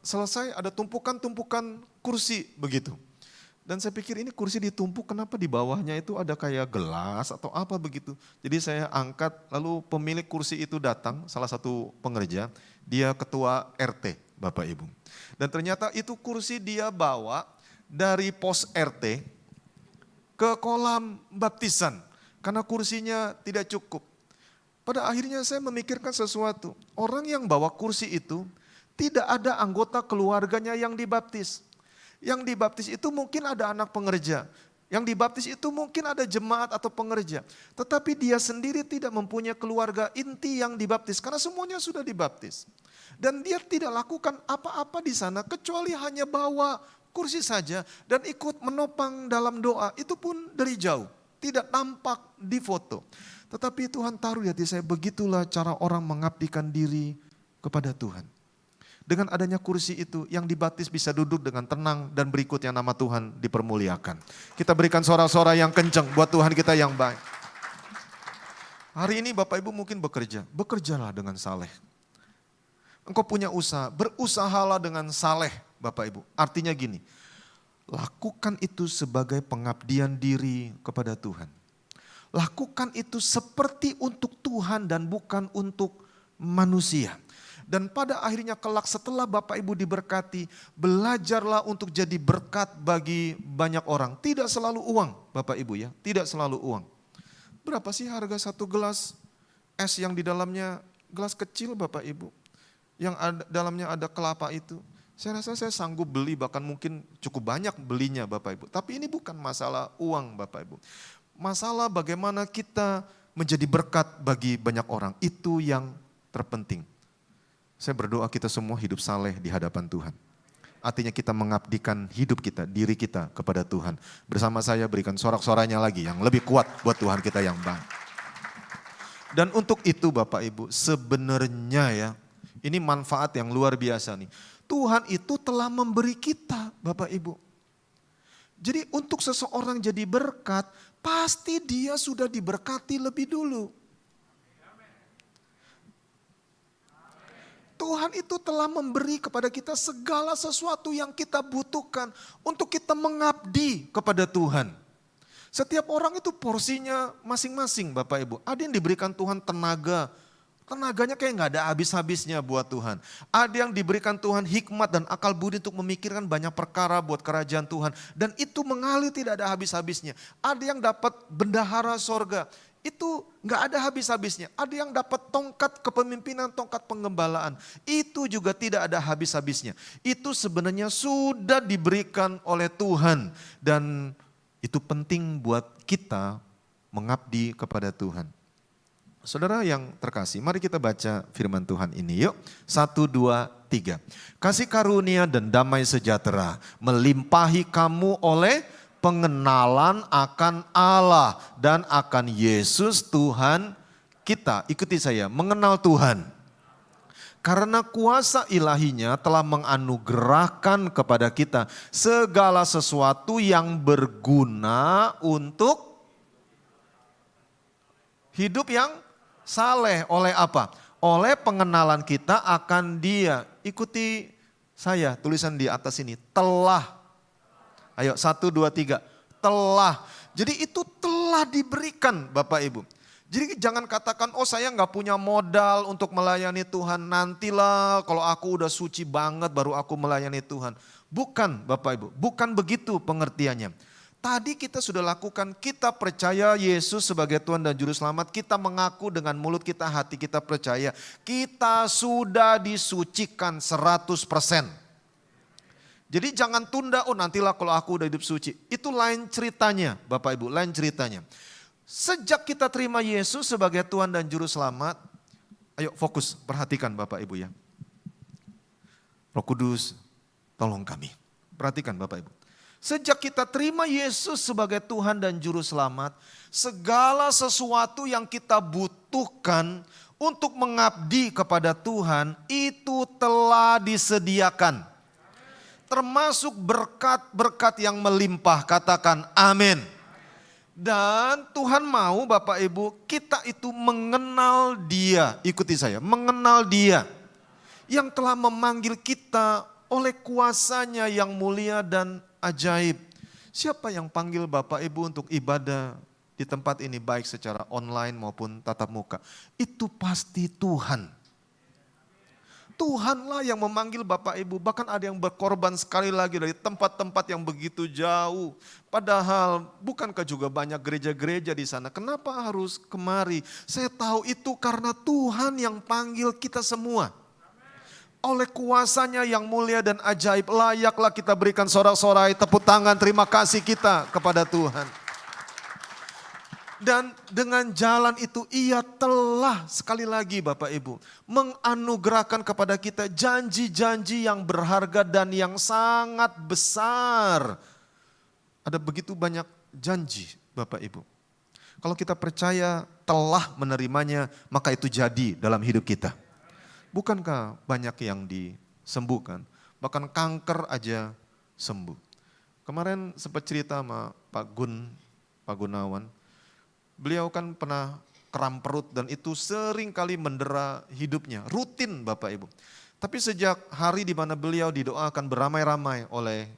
selesai ada tumpukan-tumpukan kursi begitu. Dan saya pikir ini kursi ditumpuk, kenapa di bawahnya itu ada kayak gelas atau apa begitu. Jadi saya angkat, lalu pemilik kursi itu datang, salah satu pengerja, dia ketua RT, Bapak Ibu. Dan ternyata itu kursi dia bawa dari pos RT ke kolam baptisan, karena kursinya tidak cukup. Pada akhirnya saya memikirkan sesuatu, orang yang bawa kursi itu tidak ada anggota keluarganya yang dibaptis. Yang dibaptis itu mungkin ada anak pengerja. Yang dibaptis itu mungkin ada jemaat atau pengerja. Tetapi dia sendiri tidak mempunyai keluarga inti yang dibaptis. Karena semuanya sudah dibaptis. Dan dia tidak lakukan apa-apa di sana kecuali hanya bawa kursi saja. Dan ikut menopang dalam doa. Itu pun dari jauh. Tidak nampak di foto. Tetapi Tuhan taruh di hati saya, begitulah cara orang mengabdikan diri kepada Tuhan. Dengan adanya kursi itu, yang dibaptis bisa duduk dengan tenang dan berikutnya nama Tuhan dipermuliakan. Kita berikan sorak-sorai yang kencang buat Tuhan kita yang baik. Hari ini Bapak Ibu mungkin bekerja, bekerjalah dengan saleh. Engkau punya usaha, berusahalah dengan saleh Bapak Ibu. Artinya gini, lakukan itu sebagai pengabdian diri kepada Tuhan. Lakukan itu seperti untuk Tuhan dan bukan untuk manusia. Dan pada akhirnya kelak setelah Bapak Ibu diberkati, belajarlah untuk jadi berkat bagi banyak orang. Tidak selalu uang Bapak Ibu ya, tidak selalu uang. Berapa sih harga satu gelas es yang di dalamnya gelas kecil Bapak Ibu? Yang dalamnya ada kelapa itu. Saya rasa saya sanggup beli, bahkan mungkin cukup banyak belinya Bapak Ibu. Tapi ini bukan masalah uang Bapak Ibu. Masalah bagaimana kita menjadi berkat bagi banyak orang, itu yang terpenting. Saya berdoa kita semua hidup saleh di hadapan Tuhan. Artinya kita mengabdikan hidup kita, diri kita kepada Tuhan. Bersama saya berikan sorak-soranya lagi yang lebih kuat buat Tuhan kita yang baik. Dan untuk itu Bapak Ibu, sebenarnya ya, ini manfaat yang luar biasa nih. Tuhan itu telah memberi kita Bapak Ibu. Jadi untuk seseorang jadi berkat, pasti dia sudah diberkati lebih dulu. Tuhan itu telah memberi kepada kita segala sesuatu yang kita butuhkan untuk kita mengabdi kepada Tuhan. Setiap orang itu porsinya masing-masing Bapak Ibu. Ada yang diberikan Tuhan tenaga, tenaganya kayak gak ada habis-habisnya buat Tuhan. Ada yang diberikan Tuhan hikmat dan akal budi untuk memikirkan banyak perkara buat kerajaan Tuhan. Dan itu mengalir tidak ada habis-habisnya. Ada yang dapat bendahara sorga. Itu gak ada habis-habisnya. Ada yang dapat tongkat kepemimpinan, tongkat pengembalaan. Itu juga tidak ada habis-habisnya. Itu sebenarnya sudah diberikan oleh Tuhan. Dan itu penting buat kita mengabdi kepada Tuhan. Saudara yang terkasih, mari kita baca firman Tuhan ini yuk. 1, 2, 3. Kasih karunia dan damai sejahtera melimpahi kamu oleh pengenalan akan Allah dan akan Yesus Tuhan kita. Ikuti saya, mengenal Tuhan. Karena kuasa ilahinya telah menganugerahkan kepada kita segala sesuatu yang berguna untuk hidup yang saleh. Oleh apa? Oleh pengenalan kita akan Dia. Ikuti saya, tulisan di atas ini, telah. Ayo 1, 2, 3. Telah. Jadi itu telah diberikan Bapak Ibu. Jadi jangan katakan, oh saya gak punya modal untuk melayani Tuhan. Nantilah kalau aku udah suci banget baru aku melayani Tuhan. Bukan Bapak Ibu, bukan begitu pengertiannya. Tadi kita sudah lakukan, kita percaya Yesus sebagai Tuhan dan Juru Selamat. Kita mengaku dengan mulut kita, hati kita percaya. Kita sudah disucikan 100%. Jadi jangan tunda, oh nantilah kalau aku udah hidup suci. Itu lain ceritanya Bapak Ibu, lain ceritanya. Sejak kita terima Yesus sebagai Tuhan dan Juru Selamat, ayo fokus, perhatikan Bapak Ibu ya. Roh Kudus, tolong kami. Perhatikan Bapak Ibu. Sejak kita terima Yesus sebagai Tuhan dan Juru Selamat, segala sesuatu yang kita butuhkan untuk mengabdi kepada Tuhan itu telah disediakan. Termasuk berkat-berkat yang melimpah, katakan amin. Dan Tuhan mau Bapak Ibu kita itu mengenal Dia, ikuti saya, mengenal Dia yang telah memanggil kita oleh kuasanya yang mulia dan ajaib. Siapa yang panggil Bapak Ibu untuk ibadah di tempat ini baik secara online maupun tatap muka? Itu pasti Tuhan. Tuhanlah yang memanggil Bapak Ibu, bahkan ada yang berkorban sekali lagi dari tempat-tempat yang begitu jauh. Padahal bukankah juga banyak gereja-gereja di sana? Kenapa harus kemari? Saya tahu itu karena Tuhan yang panggil kita semua. Oleh kuasanya yang mulia dan ajaib, layaklah kita berikan sorak-sorai, tepuk tangan, terima kasih kita kepada Tuhan. Dan dengan jalan itu ia telah sekali lagi Bapak Ibu menganugerahkan kepada kita janji-janji yang berharga dan yang sangat besar. Ada begitu banyak janji Bapak Ibu. Kalau kita percaya telah menerimanya, maka itu jadi dalam hidup kita. Bukankah banyak yang disembuhkan, bahkan kanker aja sembuh. Kemarin sempat cerita sama Pak Gunawan, beliau kan pernah kram perut dan itu sering kali mendera hidupnya, rutin Bapak Ibu. Tapi sejak hari di mana beliau didoakan beramai-ramai oleh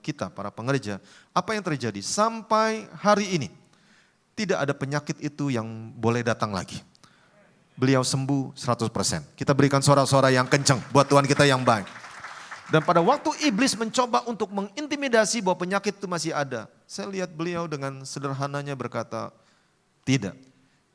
kita para pengerja, apa yang terjadi? Sampai hari ini tidak ada penyakit itu yang boleh datang lagi. Beliau sembuh 100%. Kita berikan sorak-sorai yang kencang buat Tuhan kita yang baik. Dan pada waktu iblis mencoba untuk mengintimidasi bahwa penyakit itu masih ada, saya lihat beliau dengan sederhananya berkata, tidak,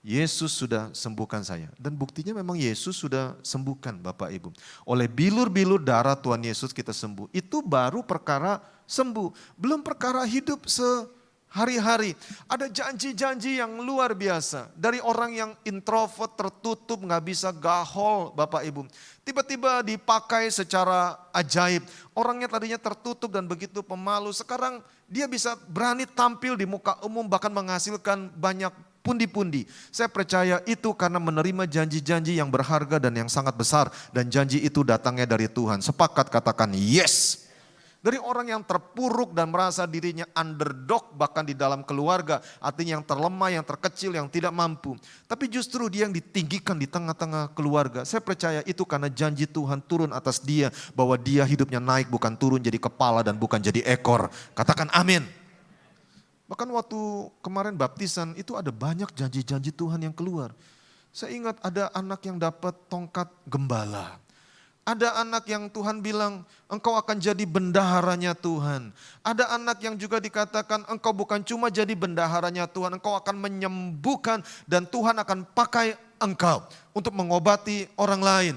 Yesus sudah sembuhkan saya. Dan buktinya memang Yesus sudah sembuhkan Bapak Ibu. Oleh bilur-bilur darah Tuhan Yesus kita sembuh. Itu baru perkara sembuh. Belum perkara hidup sehari-hari. Ada janji-janji yang luar biasa. Dari orang yang introvert, tertutup, gak bisa gahol Bapak Ibu. Tiba-tiba dipakai secara ajaib. Orangnya tadinya tertutup dan begitu pemalu. Sekarang dia bisa berani tampil di muka umum bahkan menghasilkan banyak pundi-pundi. Saya percaya itu karena menerima janji-janji yang berharga dan yang sangat besar. Dan janji itu datangnya dari Tuhan. Sepakat katakan yes. Dari orang yang terpuruk dan merasa dirinya underdog bahkan di dalam keluarga. Artinya yang terlemah, yang terkecil, yang tidak mampu. Tapi justru dia yang ditinggikan di tengah-tengah keluarga. Saya percaya itu karena janji Tuhan turun atas dia. Bahwa dia hidupnya naik bukan turun jadi kepala dan bukan jadi ekor. Katakan amin. Bahkan waktu kemarin baptisan itu ada banyak janji-janji Tuhan yang keluar. Saya ingat ada anak yang dapat tongkat gembala. Ada anak yang Tuhan bilang engkau akan jadi bendaharanya Tuhan. Ada anak yang juga dikatakan engkau bukan cuma jadi bendaharanya Tuhan. Engkau akan menyembuhkan dan Tuhan akan pakai engkau untuk mengobati orang lain.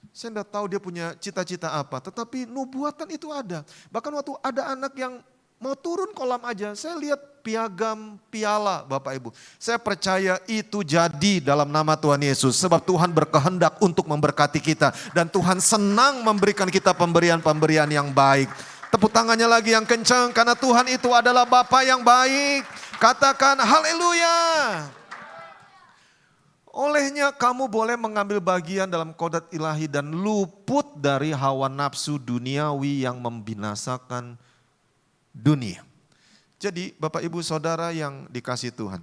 Saya tidak tahu dia punya cita-cita apa. Tetapi nubuatan itu ada. Bahkan waktu ada anak yang mau turun kolam aja, saya lihat piagam piala Bapak Ibu. Saya percaya itu jadi dalam nama Tuhan Yesus. Sebab Tuhan berkehendak untuk memberkati kita. Dan Tuhan senang memberikan kita pemberian-pemberian yang baik. Tepuk tangannya lagi yang kencang karena Tuhan itu adalah Bapa yang baik. Katakan haleluya. Olehnya kamu boleh mengambil bagian dalam kodrat ilahi dan luput dari hawa nafsu duniawi yang membinasakan dunia. Jadi Bapak Ibu Saudara yang dikasihi Tuhan,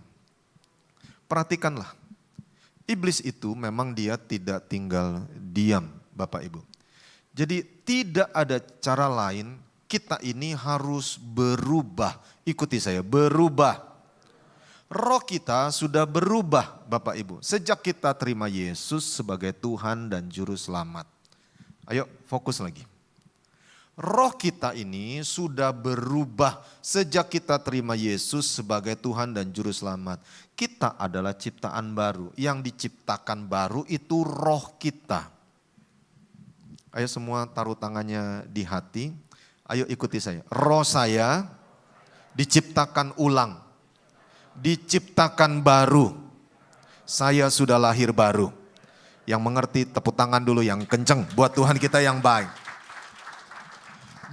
perhatikanlah, iblis itu memang dia tidak tinggal diam Bapak Ibu. Jadi tidak ada cara lain, kita ini harus berubah. Ikuti saya, berubah. Roh kita sudah berubah Bapak Ibu, sejak kita terima Yesus sebagai Tuhan dan Juru Selamat. Ayo fokus lagi. Roh kita ini sudah berubah sejak kita terima Yesus sebagai Tuhan dan Juru Selamat. Kita adalah ciptaan baru. Yang diciptakan baru itu roh kita. Ayo semua taruh tangannya di hati. Ayo ikuti saya. Roh saya diciptakan ulang. Diciptakan baru. Saya sudah lahir baru. Yang mengerti tepuk tangan dulu yang kenceng buat Tuhan kita yang baik.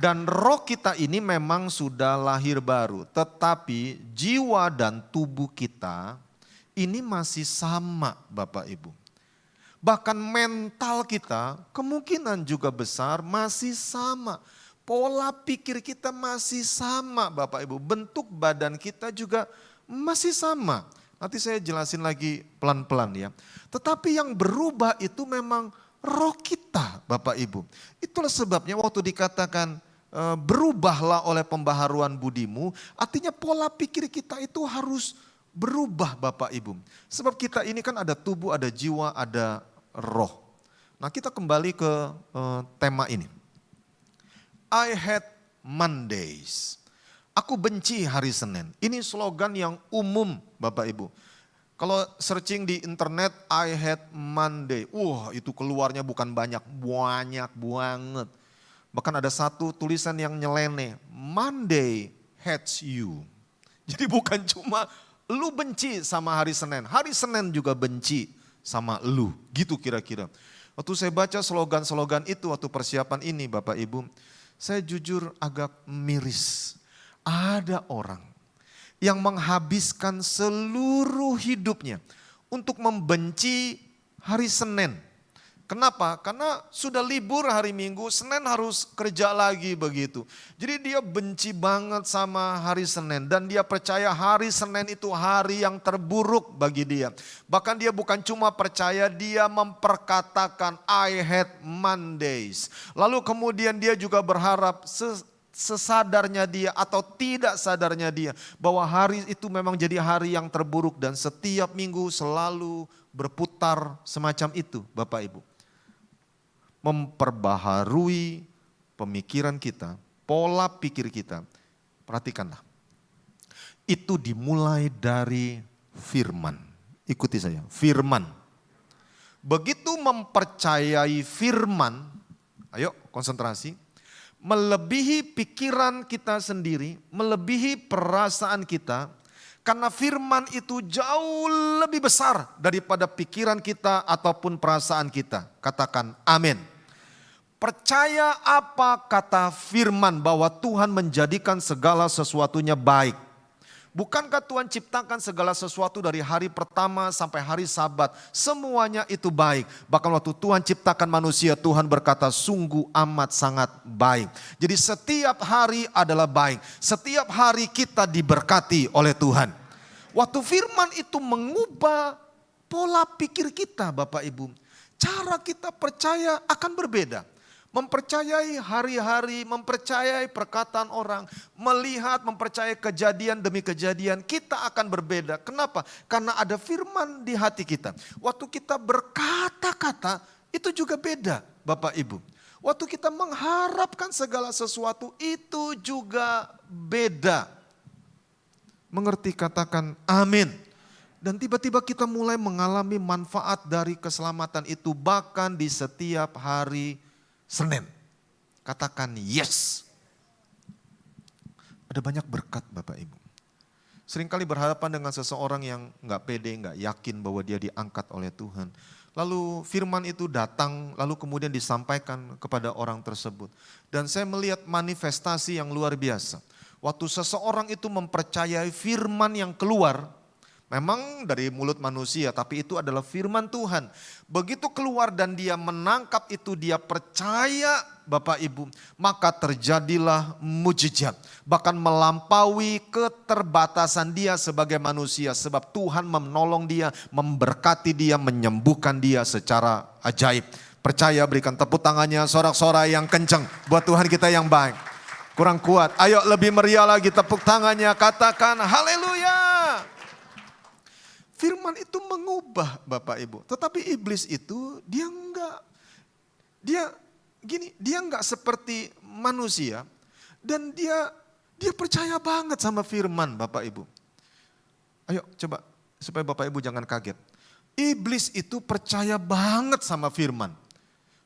Dan roh kita ini memang sudah lahir baru, tetapi jiwa dan tubuh kita ini masih sama Bapak Ibu. Bahkan mental kita kemungkinan juga besar masih sama. Pola pikir kita masih sama Bapak Ibu. Bentuk badan kita juga masih sama. Nanti saya jelasin lagi pelan-pelan ya. Tetapi yang berubah itu memang roh kita Bapak Ibu. Itulah sebabnya waktu dikatakan berubahlah oleh pembaharuan budimu. Artinya pola pikir kita itu harus berubah Bapak Ibu. Sebab kita ini kan ada tubuh, ada jiwa, ada roh. Nah kita kembali ke tema ini. I hate Mondays. Aku benci hari Senin. Ini slogan yang umum Bapak Ibu. Kalau searching di internet, I hate Monday. Wah itu keluarnya bukan banyak banget. Bahkan ada satu tulisan yang nyeleneh, Monday hates you. Jadi bukan cuma lu benci sama hari Senin juga benci sama lu. Gitu kira-kira. Waktu saya baca slogan-slogan itu waktu persiapan ini Bapak Ibu, saya jujur agak miris. Ada orang yang menghabiskan seluruh hidupnya untuk membenci hari Senin. Kenapa? Karena sudah libur hari Minggu, Senin harus kerja lagi begitu. Jadi dia benci banget sama hari Senin dan dia percaya hari Senin itu hari yang terburuk bagi dia. Bahkan dia bukan cuma percaya, dia memperkatakan I hate Mondays. Lalu kemudian dia juga berharap sesadarnya dia atau tidak sadarnya dia bahwa hari itu memang jadi hari yang terburuk dan setiap minggu selalu berputar semacam itu Bapak Ibu. Memperbaharui pemikiran kita, pola pikir kita. Perhatikanlah. Itu dimulai dari firman. Ikuti saya, firman. Begitu mempercayai firman, ayo konsentrasi. Melebihi pikiran kita sendiri, melebihi perasaan kita. Karena firman itu jauh lebih besar daripada pikiran kita ataupun perasaan kita. Katakan amin. Percaya apa kata firman bahwa Tuhan menjadikan segala sesuatunya baik. Bukankah Tuhan ciptakan segala sesuatu dari hari pertama sampai hari Sabat. Semuanya itu baik. Bahkan waktu Tuhan ciptakan manusia, Tuhan berkata sungguh amat sangat baik. Jadi setiap hari adalah baik. Setiap hari kita diberkati oleh Tuhan. Waktu firman itu mengubah pola pikir kita Bapak Ibu. Cara kita percaya akan berbeda. Mempercayai hari-hari, mempercayai perkataan orang, melihat, mempercayai kejadian demi kejadian, kita akan berbeda. Kenapa? Karena ada firman di hati kita. Waktu kita berkata-kata, itu juga beda Bapak Ibu. Waktu kita mengharapkan segala sesuatu, itu juga beda. Mengerti, katakan amin. Dan tiba-tiba kita mulai mengalami manfaat dari keselamatan itu bahkan di setiap hari Senin. Katakan yes. Ada banyak berkat Bapak Ibu. Seringkali berhadapan dengan seseorang yang gak pede, gak yakin bahwa dia diangkat oleh Tuhan. Lalu firman itu datang, lalu kemudian disampaikan kepada orang tersebut. Dan saya melihat manifestasi yang luar biasa. Waktu seseorang itu mempercayai firman yang keluar, memang dari mulut manusia, tapi itu adalah firman Tuhan. Begitu keluar dan dia menangkap itu, dia percaya Bapak Ibu, maka terjadilah mujizat. Bahkan melampaui keterbatasan dia sebagai manusia. Sebab Tuhan menolong dia, memberkati dia, menyembuhkan dia secara ajaib. Percaya, berikan tepuk tangannya, sorak-sorai yang kencang buat Tuhan kita yang baik. Kurang kuat, ayo lebih meriah lagi tepuk tangannya, katakan haleluya. Firman itu mengubah Bapak Ibu. Tetapi iblis itu dia enggak seperti manusia. Dan dia percaya banget sama firman Bapak Ibu. Ayo coba supaya Bapak Ibu jangan kaget. Iblis itu percaya banget sama firman.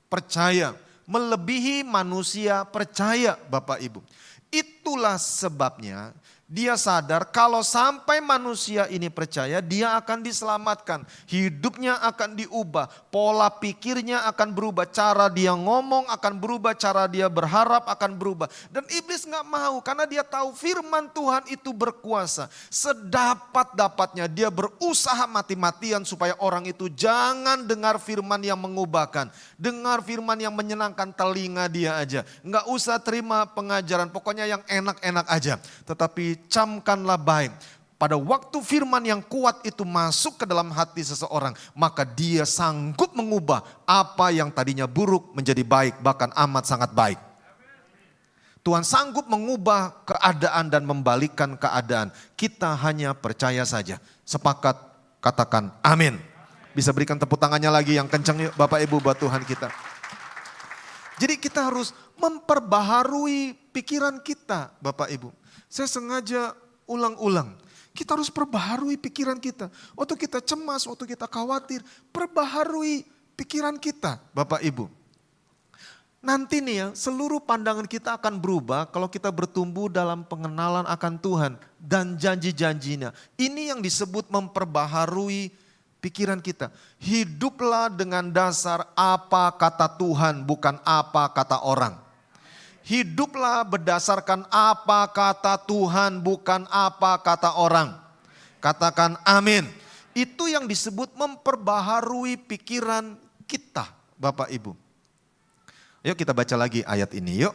Percaya, melebihi manusia percaya Bapak Ibu. Itulah sebabnya Dia sadar kalau sampai manusia ini percaya, dia akan diselamatkan. Hidupnya akan diubah, pola pikirnya akan berubah, cara dia ngomong akan berubah, cara dia berharap akan berubah. Dan iblis gak mau karena dia tahu firman Tuhan itu berkuasa. Sedapat-dapatnya dia berusaha mati-matian supaya orang itu jangan dengar firman yang mengubahkan. Dengar firman yang menyenangkan telinga dia aja. Gak usah terima pengajaran, pokoknya yang enak-enak aja. Tetapi camkanlah baik. Pada waktu firman yang kuat itu masuk ke dalam hati seseorang, maka dia sanggup mengubah apa yang tadinya buruk menjadi baik, bahkan amat sangat baik. Tuhan sanggup mengubah keadaan dan membalikkan keadaan. Kita hanya percaya saja. Sepakat, katakan amin. Bisa berikan tepuk tangannya lagi yang kencang yuk Bapak Ibu buat Tuhan kita. Jadi kita harus memperbaharui pikiran kita Bapak Ibu. Saya sengaja ulang-ulang. Kita harus perbaharui pikiran kita. Waktu kita cemas, waktu kita khawatir, perbaharui pikiran kita Bapak Ibu. Nanti nih ya, seluruh pandangan kita akan berubah kalau kita bertumbuh dalam pengenalan akan Tuhan dan janji-janjinya. Ini yang disebut memperbaharui pikiran kita. Hiduplah dengan dasar apa kata Tuhan, bukan apa kata orang. Hiduplah berdasarkan apa kata Tuhan, bukan apa kata orang. Katakan amin. Itu yang disebut memperbaharui pikiran kita Bapak Ibu. Yuk kita baca lagi ayat ini yuk.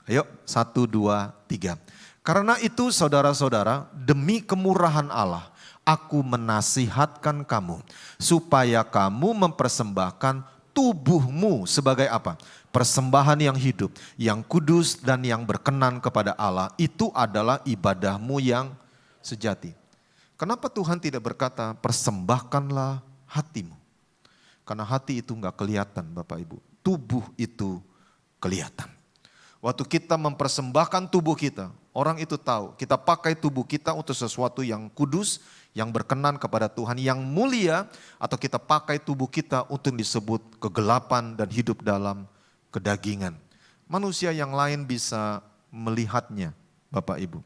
Ayo 1, 2, 3. Karena itu saudara-saudara, demi kemurahan Allah, aku menasihatkan kamu supaya kamu mempersembahkan tubuhmu sebagai apa? Persembahan yang hidup, yang kudus dan yang berkenan kepada Allah. Itu adalah ibadahmu yang sejati. Kenapa Tuhan tidak berkata persembahkanlah hatimu? Karena hati itu enggak kelihatan Bapak Ibu. Tubuh itu kelihatan. Waktu kita mempersembahkan tubuh kita, orang itu tahu kita pakai tubuh kita untuk sesuatu yang kudus, yang berkenan kepada Tuhan, yang mulia, atau kita pakai tubuh kita untuk disebut kegelapan dan hidup dalam kedagingan. Manusia yang lain bisa melihatnya Bapak Ibu.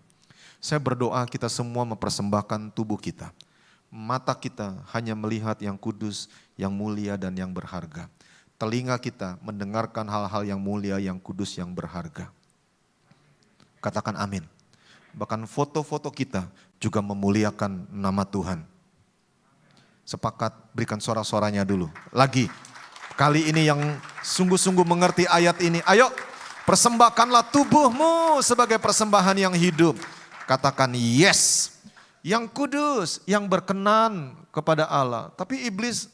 Saya berdoa kita semua mempersembahkan tubuh kita. Mata kita hanya melihat yang kudus, yang mulia dan yang berharga. Telinga kita mendengarkan hal-hal yang mulia, yang kudus, yang berharga. Katakan amin. Bahkan foto-foto kita juga memuliakan nama Tuhan. Sepakat, berikan suara-suaranya dulu. Lagi, kali ini yang sungguh-sungguh mengerti ayat ini. Ayo, persembahkanlah tubuhmu sebagai persembahan yang hidup. Katakan yes. Yang kudus, yang berkenan kepada Allah. Tapi iblis,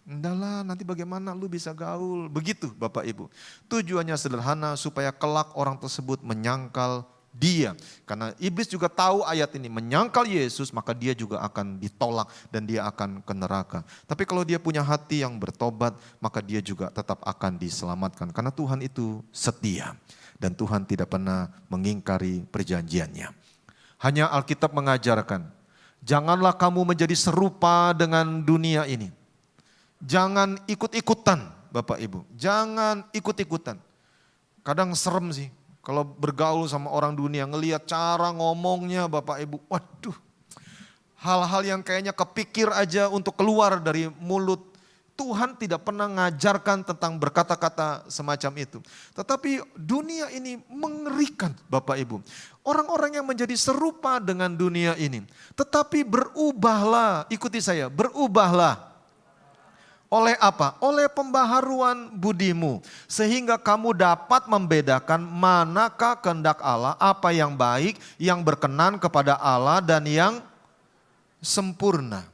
endahlah nanti bagaimana lu bisa gaul. Begitu Bapak Ibu. Tujuannya sederhana supaya kelak orang tersebut menyangkal dia. Karena iblis juga tahu ayat ini. Menyangkal Yesus maka dia juga akan ditolak dan dia akan ke neraka. Tapi kalau dia punya hati yang bertobat maka dia juga tetap akan diselamatkan. Karena Tuhan itu setia. Dan Tuhan tidak pernah mengingkari perjanjiannya. Hanya Alkitab mengajarkan. Janganlah kamu menjadi serupa dengan dunia ini. Jangan ikut-ikutan Bapak Ibu. Jangan ikut-ikutan. Kadang serem sih. Kalau bergaul sama orang dunia, ngelihat cara ngomongnya Bapak Ibu. Waduh. Hal-hal yang kayaknya kepikir aja untuk keluar dari mulut. Tuhan tidak pernah ngajarkan tentang berkata-kata semacam itu. Tetapi dunia ini mengerikan Bapak Ibu. Orang-orang yang menjadi serupa dengan dunia ini. Tetapi berubahlah, ikuti saya, berubahlah. Oleh apa? Oleh pembaharuan budimu. Sehingga kamu dapat membedakan manakah kehendak Allah, apa yang baik, yang berkenan kepada Allah dan yang sempurna.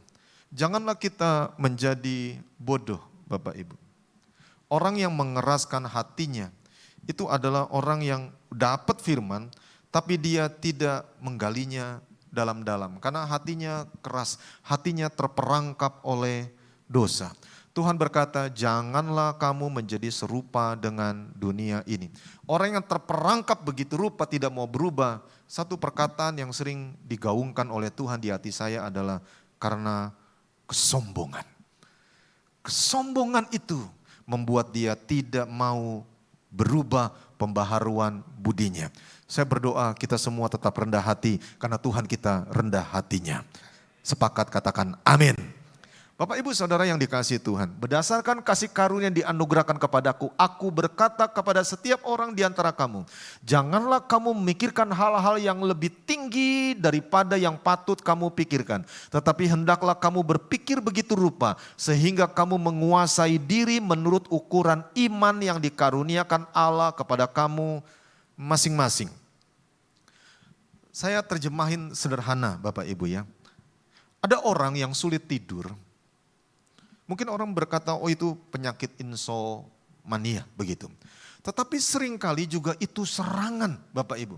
Janganlah kita menjadi bodoh Bapak Ibu. Orang yang mengeraskan hatinya itu adalah orang yang dapat firman tapi dia tidak menggalinya dalam-dalam. Karena hatinya keras, hatinya terperangkap oleh dosa. Tuhan berkata, janganlah kamu menjadi serupa dengan dunia ini. Orang yang terperangkap begitu rupa tidak mau berubah. Satu perkataan yang sering digaungkan oleh Tuhan di hati saya adalah karena kesombongan. Kesombongan itu membuat dia tidak mau berubah pembaharuan budinya. Saya berdoa kita semua tetap rendah hati karena Tuhan kita rendah hatinya. Sepakat katakan amin. Bapak ibu saudara yang dikasihi Tuhan, berdasarkan kasih karunia yang dianugerahkan kepadaku, aku berkata kepada setiap orang di antara kamu, janganlah kamu memikirkan hal-hal yang lebih tinggi daripada yang patut kamu pikirkan. Tetapi hendaklah kamu berpikir begitu rupa, sehingga kamu menguasai diri menurut ukuran iman yang dikaruniakan Allah kepada kamu masing-masing. Saya terjemahin sederhana Bapak Ibu ya. Ada orang yang sulit tidur. Mungkin orang berkata, oh itu penyakit insomnia begitu. Tetapi seringkali juga itu serangan Bapak Ibu.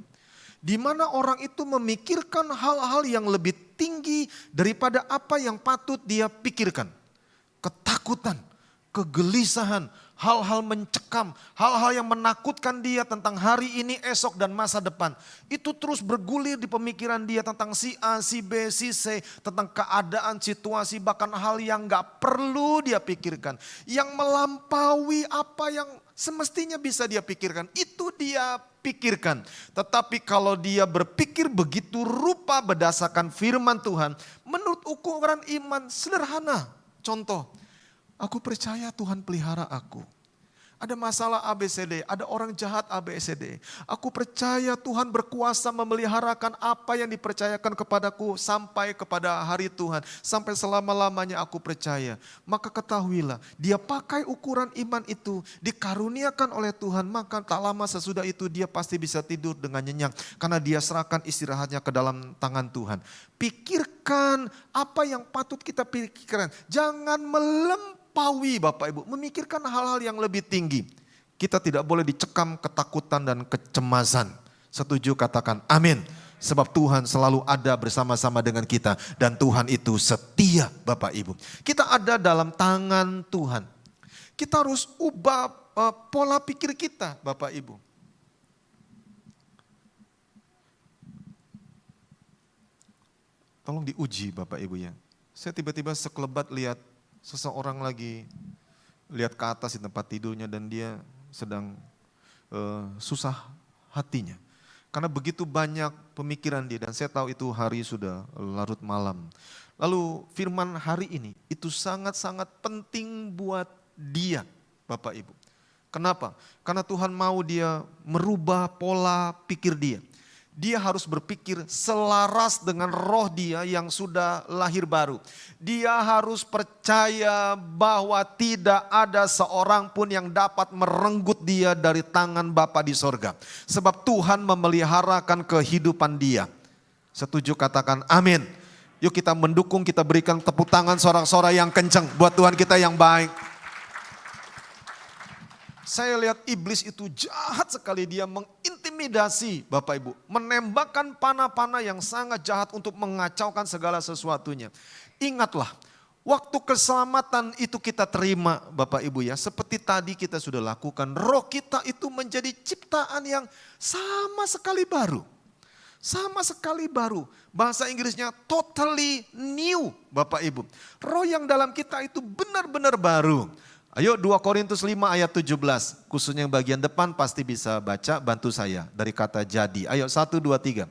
Di mana orang itu memikirkan hal-hal yang lebih tinggi daripada apa yang patut dia pikirkan. Ketakutan, kegelisahan, hal-hal mencekam, hal-hal yang menakutkan dia tentang hari ini, esok dan masa depan. Itu terus bergulir di pemikiran dia tentang si A, si B, si C, tentang keadaan, situasi, bahkan hal yang gak perlu dia pikirkan. Yang melampaui apa yang semestinya bisa dia pikirkan, itu dia pikirkan. Tetapi kalau dia berpikir begitu rupa berdasarkan firman Tuhan, menurut ukuran iman sederhana. Contoh, aku percaya Tuhan pelihara aku. Ada masalah ABCD, ada orang jahat ABCD. Aku percaya Tuhan berkuasa memeliharakan apa yang dipercayakan kepadaku sampai kepada hari Tuhan. Sampai selama-lamanya aku percaya. Maka ketahuilah, dia pakai ukuran iman itu, dikaruniakan oleh Tuhan. Maka tak lama sesudah itu dia pasti bisa tidur dengan nyenyak. Karena dia serahkan istirahatnya ke dalam tangan Tuhan. Pikirkan apa yang patut kita pikirkan. Jangan melampaui Bapak Ibu, memikirkan hal-hal yang lebih tinggi. Kita tidak boleh dicekam ketakutan dan kecemasan. Setuju katakan amin. Sebab Tuhan selalu ada bersama-sama dengan kita. Dan Tuhan itu setia Bapak Ibu. Kita ada dalam tangan Tuhan. Kita harus ubah pola pikir kita Bapak Ibu. Tolong diuji Bapak Ibu ya. Saya tiba-tiba sekelebat lihat seseorang lagi lihat ke atas di tempat tidurnya dan dia sedang susah hatinya. Karena begitu banyak pemikiran dia dan saya tahu itu hari sudah larut malam. Lalu firman hari ini itu sangat-sangat penting buat dia Bapak Ibu. Kenapa? Karena Tuhan mau dia merubah pola pikir dia. Dia harus berpikir selaras dengan roh dia yang sudah lahir baru. Dia harus percaya bahwa tidak ada seorang pun yang dapat merenggut dia dari tangan Bapa di sorga. Sebab Tuhan memeliharakan kehidupan dia. Setuju katakan amin. Yuk kita mendukung, kita berikan tepuk tangan sorak-sorai yang kencang buat Tuhan kita yang baik. Saya lihat iblis itu jahat sekali, dia mengintimidasi Bapak Ibu. Menembakkan panah-panah yang sangat jahat untuk mengacaukan segala sesuatunya. Ingatlah, waktu keselamatan itu kita terima Bapak Ibu ya. Seperti tadi kita sudah lakukan, roh kita itu menjadi ciptaan yang sama sekali baru. Sama sekali baru. Bahasa Inggrisnya totally new Bapak Ibu. Roh yang dalam kita itu benar-benar baru. Ayo 2 Korintus 5 ayat 17, khususnya yang bagian depan pasti bisa baca, bantu saya dari kata jadi. Ayo 1, 2, 3.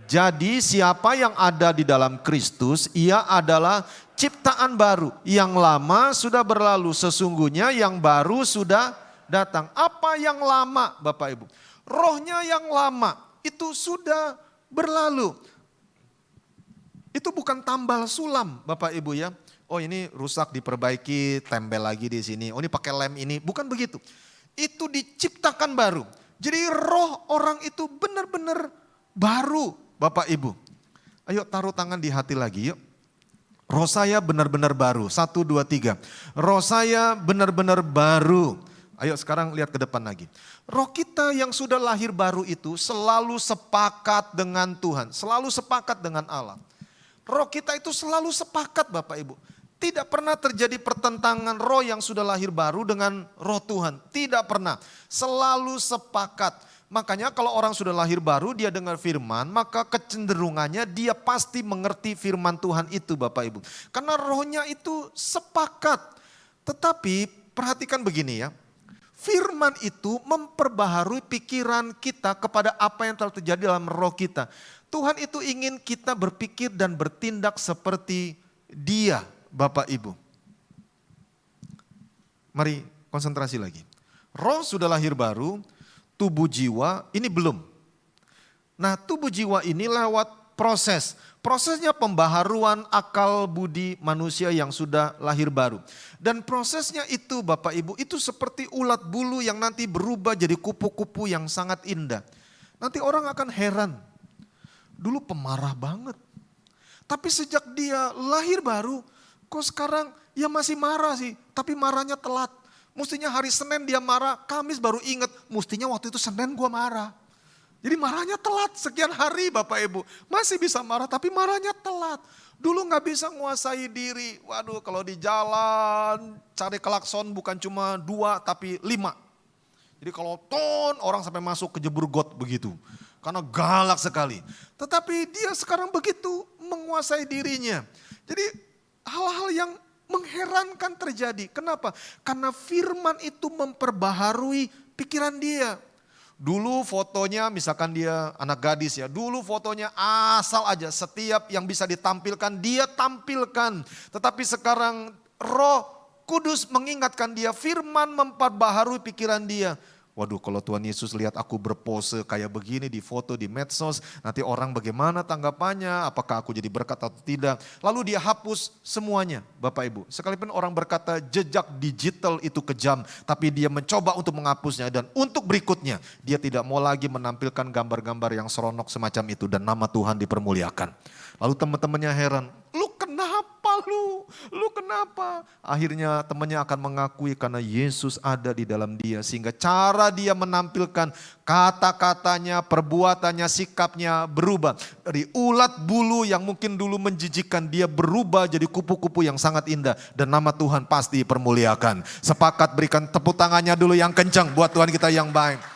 Jadi siapa yang ada di dalam Kristus, ia adalah ciptaan baru. Yang lama sudah berlalu, sesungguhnya yang baru sudah datang. Apa yang lama Bapak Ibu? Rohnya yang lama itu sudah berlalu. Itu bukan tambal sulam Bapak Ibu ya. Oh ini rusak diperbaiki, tempel lagi di sini. Oh ini pakai lem ini, bukan begitu. Itu diciptakan baru. Jadi roh orang itu benar-benar baru Bapak Ibu. Ayo taruh tangan di hati lagi yuk. Roh saya benar-benar baru. 1, 2, 3. Roh saya benar-benar baru. Ayo sekarang lihat ke depan lagi. Roh kita yang sudah lahir baru itu selalu sepakat dengan Tuhan. Selalu sepakat dengan Allah. Roh kita itu selalu sepakat Bapak Ibu. Tidak pernah terjadi pertentangan roh yang sudah lahir baru dengan roh Tuhan. Tidak pernah. Selalu sepakat. Makanya kalau orang sudah lahir baru dia dengar firman, maka kecenderungannya dia pasti mengerti firman Tuhan itu Bapak Ibu. Karena rohnya itu sepakat. Tetapi perhatikan begini ya. Firman itu memperbaharui pikiran kita kepada apa yang telah terjadi dalam roh kita. Tuhan itu ingin kita berpikir dan bertindak seperti Dia, Bapak Ibu. Mari konsentrasi lagi. Roh sudah lahir baru, tubuh jiwa ini belum. Nah, tubuh jiwa ini lewat proses. Prosesnya pembaharuan akal budi manusia yang sudah lahir baru. Dan prosesnya itu Bapak Ibu, itu seperti ulat bulu yang nanti berubah jadi kupu-kupu yang sangat indah. Nanti orang akan heran, dulu pemarah banget. Tapi sejak dia lahir baru, kok sekarang ya masih marah sih, tapi marahnya telat. Mestinya hari Senin dia marah, Kamis baru ingat, mestinya waktu itu Senin gua marah. Jadi marahnya telat sekian hari Bapak Ibu. Masih bisa marah tapi marahnya telat. Dulu gak bisa menguasai diri. Waduh kalau di jalan cari klakson bukan cuma 2 tapi 5. Jadi kalau ton orang sampai masuk ke jebur got begitu. Karena galak sekali. Tetapi dia sekarang begitu menguasai dirinya. Jadi hal-hal yang mengherankan terjadi. Kenapa? Karena firman itu memperbaharui pikiran dia. Dulu fotonya misalkan dia anak gadis ya, dulu fotonya asal aja setiap yang bisa ditampilkan dia tampilkan. Tetapi sekarang Roh Kudus mengingatkan dia, firman memperbaharui pikiran dia. Waduh kalau Tuhan Yesus lihat aku berpose kayak begini di foto di medsos, nanti orang bagaimana tanggapannya, apakah aku jadi berkat atau tidak. Lalu dia hapus semuanya Bapak Ibu. Sekalipun orang berkata jejak digital itu kejam, tapi dia mencoba untuk menghapusnya. Dan untuk berikutnya dia tidak mau lagi menampilkan gambar-gambar yang seronok semacam itu. Dan nama Tuhan dipermuliakan. Lalu teman-temannya heran, lu kenapa lu? Lu kenapa? Akhirnya temannya akan mengakui karena Yesus ada di dalam dia. Sehingga cara dia menampilkan kata-katanya, perbuatannya, sikapnya berubah. Dari ulat bulu yang mungkin dulu menjijikkan, dia berubah jadi kupu-kupu yang sangat indah. Dan nama Tuhan pasti dipermuliakan. Sepakat berikan tepuk tangannya dulu yang kencang buat Tuhan kita yang baik.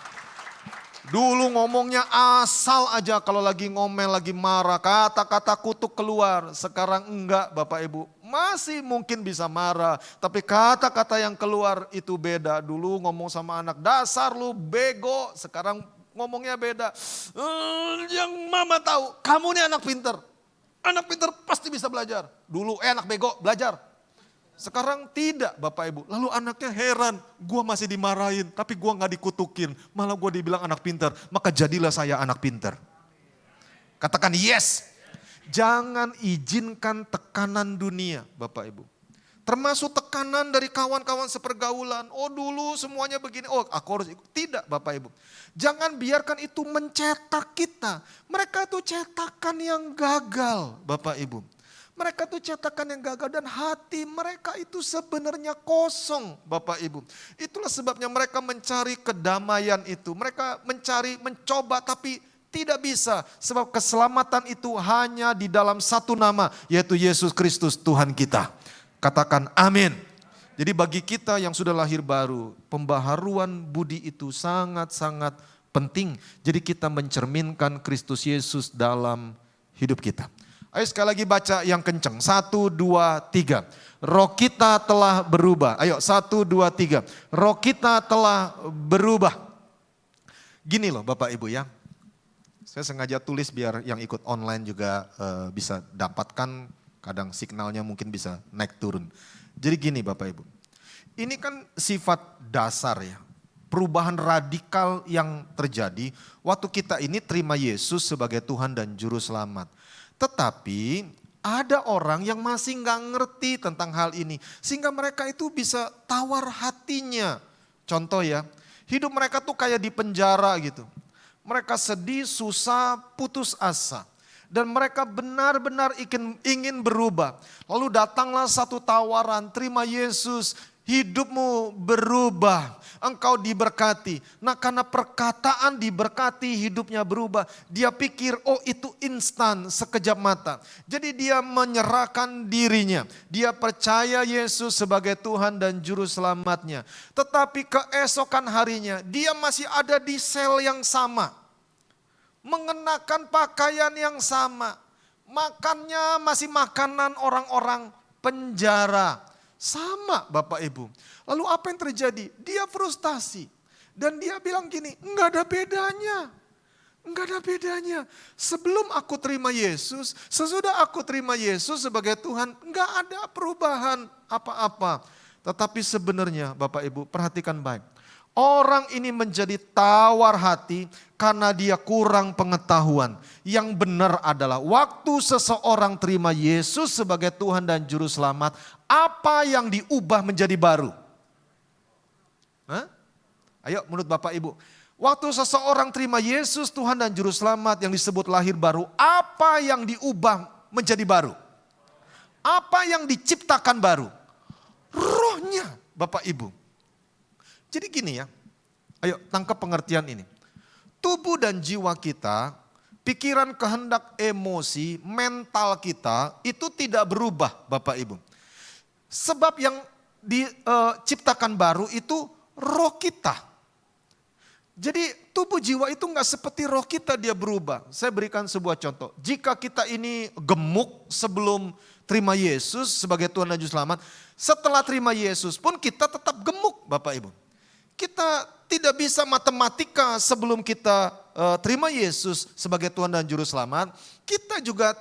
Dulu ngomongnya asal aja kalau lagi ngomel, lagi marah, kata-kata kutuk keluar. Sekarang enggak Bapak Ibu, masih mungkin bisa marah. Tapi kata-kata yang keluar itu beda. Dulu ngomong sama anak, dasar lu bego. Sekarang ngomongnya beda. Yang mama tahu, kamu nih anak pinter. Anak pinter pasti bisa belajar. Dulu anak bego belajar. Sekarang tidak Bapak Ibu. Lalu anaknya heran, gua masih dimarahin tapi gua gak dikutukin. Malah gua dibilang anak pintar, maka jadilah saya anak pintar. Katakan yes. Jangan izinkan tekanan dunia Bapak Ibu. Termasuk tekanan dari kawan-kawan sepergaulan. Oh dulu semuanya begini, oh aku harus ikut. Tidak Bapak Ibu. Jangan biarkan itu mencetak kita. Mereka itu cetakan yang gagal Bapak Ibu. Mereka itu cetakan yang gagal dan hati mereka itu sebenarnya kosong Bapak Ibu. Itulah sebabnya mereka mencari kedamaian itu. Mereka mencoba tapi tidak bisa. Sebab keselamatan itu hanya di dalam satu nama, yaitu Yesus Kristus Tuhan kita. Katakan amin. Jadi bagi kita yang sudah lahir baru, pembaharuan budi itu sangat-sangat penting. Jadi kita mencerminkan Kristus Yesus dalam hidup kita. Ayo sekali lagi baca yang kencang. 1, 2, 3. Roh kita telah berubah. Ayo 1, 2, 3. Roh kita telah berubah. Gini loh Bapak Ibu ya. Saya sengaja tulis biar yang ikut online juga bisa dapatkan. Kadang signalnya mungkin bisa naik turun. Jadi gini Bapak Ibu. Ini kan sifat dasar ya. Perubahan radikal yang terjadi waktu kita ini terima Yesus sebagai Tuhan dan Juru Selamat. Tetapi ada orang yang masih gak ngerti tentang hal ini. Sehingga mereka itu bisa tawar hatinya. Contoh ya, hidup mereka tuh kayak di penjara gitu. Mereka sedih, susah, putus asa. Dan mereka benar-benar ingin berubah. Lalu datanglah satu tawaran, terima Yesus, hidupmu berubah. Engkau diberkati. Nah karena perkataan diberkati hidupnya berubah. Dia pikir oh itu instan sekejap mata. Jadi dia menyerahkan dirinya. Dia percaya Yesus sebagai Tuhan dan Juru Selamatnya. Tetapi keesokan harinya dia masih ada di sel yang sama. Mengenakan pakaian yang sama. Makannya masih makanan orang-orang penjara. Sama Bapak Ibu. Lalu apa yang terjadi? Dia frustasi. Dan dia bilang gini, enggak ada bedanya. Enggak ada bedanya. Sebelum aku terima Yesus, sesudah aku terima Yesus sebagai Tuhan, enggak ada perubahan apa-apa. Tetapi sebenarnya Bapak Ibu perhatikan baik. Orang ini menjadi tawar hati karena dia kurang pengetahuan. Yang benar adalah waktu seseorang terima Yesus sebagai Tuhan dan Juru Selamat, apa yang diubah menjadi baru? Hah? Ayo menurut Bapak Ibu. Waktu seseorang terima Yesus Tuhan dan Juru Selamat yang disebut lahir baru, apa yang diubah menjadi baru? Apa yang diciptakan baru? Rohnya Bapak Ibu. Jadi gini ya, ayo tangkap pengertian ini. Tubuh dan jiwa kita, pikiran, kehendak, emosi, mental kita itu tidak berubah Bapak Ibu. Sebab yang diciptakan baru itu roh kita. Jadi tubuh jiwa itu enggak seperti roh kita dia berubah. Saya berikan sebuah contoh. Jika kita ini gemuk sebelum terima Yesus sebagai Tuhan dan Juru Selamat, setelah terima Yesus pun kita tetap gemuk Bapak Ibu. Kita tidak bisa matematika sebelum kita terima Yesus sebagai Tuhan dan Juru Selamat. Kita juga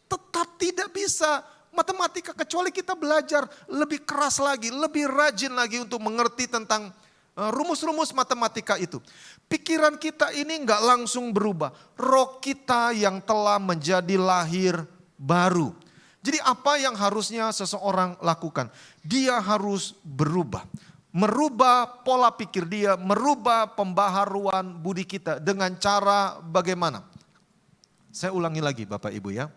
tetap tidak bisa matematika kecuali kita belajar lebih keras lagi, lebih rajin lagi untuk mengerti tentang rumus-rumus matematika itu. Pikiran kita ini enggak langsung berubah. Roh kita yang telah menjadi lahir baru. Jadi apa yang harusnya seseorang lakukan? Dia harus berubah. Merubah pola pikir dia, merubah pembaharuan budi kita dengan cara bagaimana? Saya ulangi lagi Bapak Ibu ya.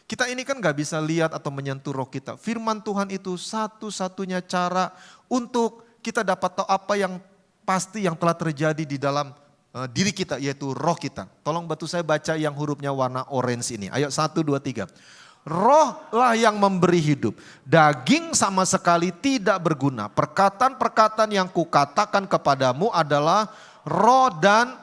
Kita ini kan gak bisa lihat atau menyentuh roh kita. Firman Tuhan itu satu-satunya cara untuk kita dapat tahu apa yang pasti yang telah terjadi di dalam diri kita, yaitu roh kita. Tolong bantu saya baca yang hurufnya warna orange ini. Ayo 1, 2, 3. Rohlah yang memberi hidup. Daging sama sekali tidak berguna. Perkataan-perkataan yang kukatakan kepadamu adalah roh dan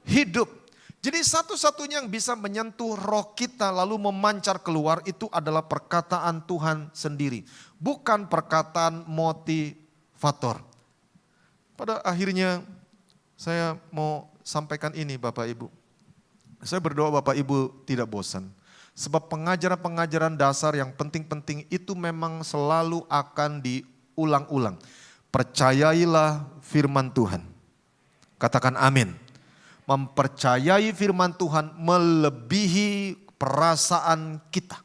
hidup. Jadi satu-satunya yang bisa menyentuh roh kita lalu memancar keluar itu adalah perkataan Tuhan sendiri. Bukan perkataan motivator. Pada akhirnya saya mau sampaikan ini Bapak Ibu. Saya berdoa Bapak Ibu tidak bosan. Sebab pengajaran-pengajaran dasar yang penting-penting itu memang selalu akan diulang-ulang. Percayailah firman Tuhan. Katakan amin. Mempercayai firman Tuhan melebihi perasaan kita.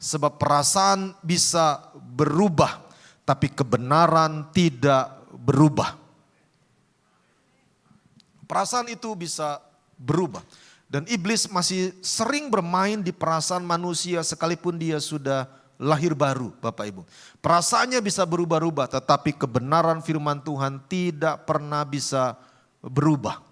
Sebab perasaan bisa berubah, tapi kebenaran tidak berubah. Perasaan itu bisa berubah. Dan iblis masih sering bermain di perasaan manusia sekalipun dia sudah lahir baru Bapak Ibu. Perasaannya bisa berubah-ubah tetapi kebenaran firman Tuhan tidak pernah bisa berubah.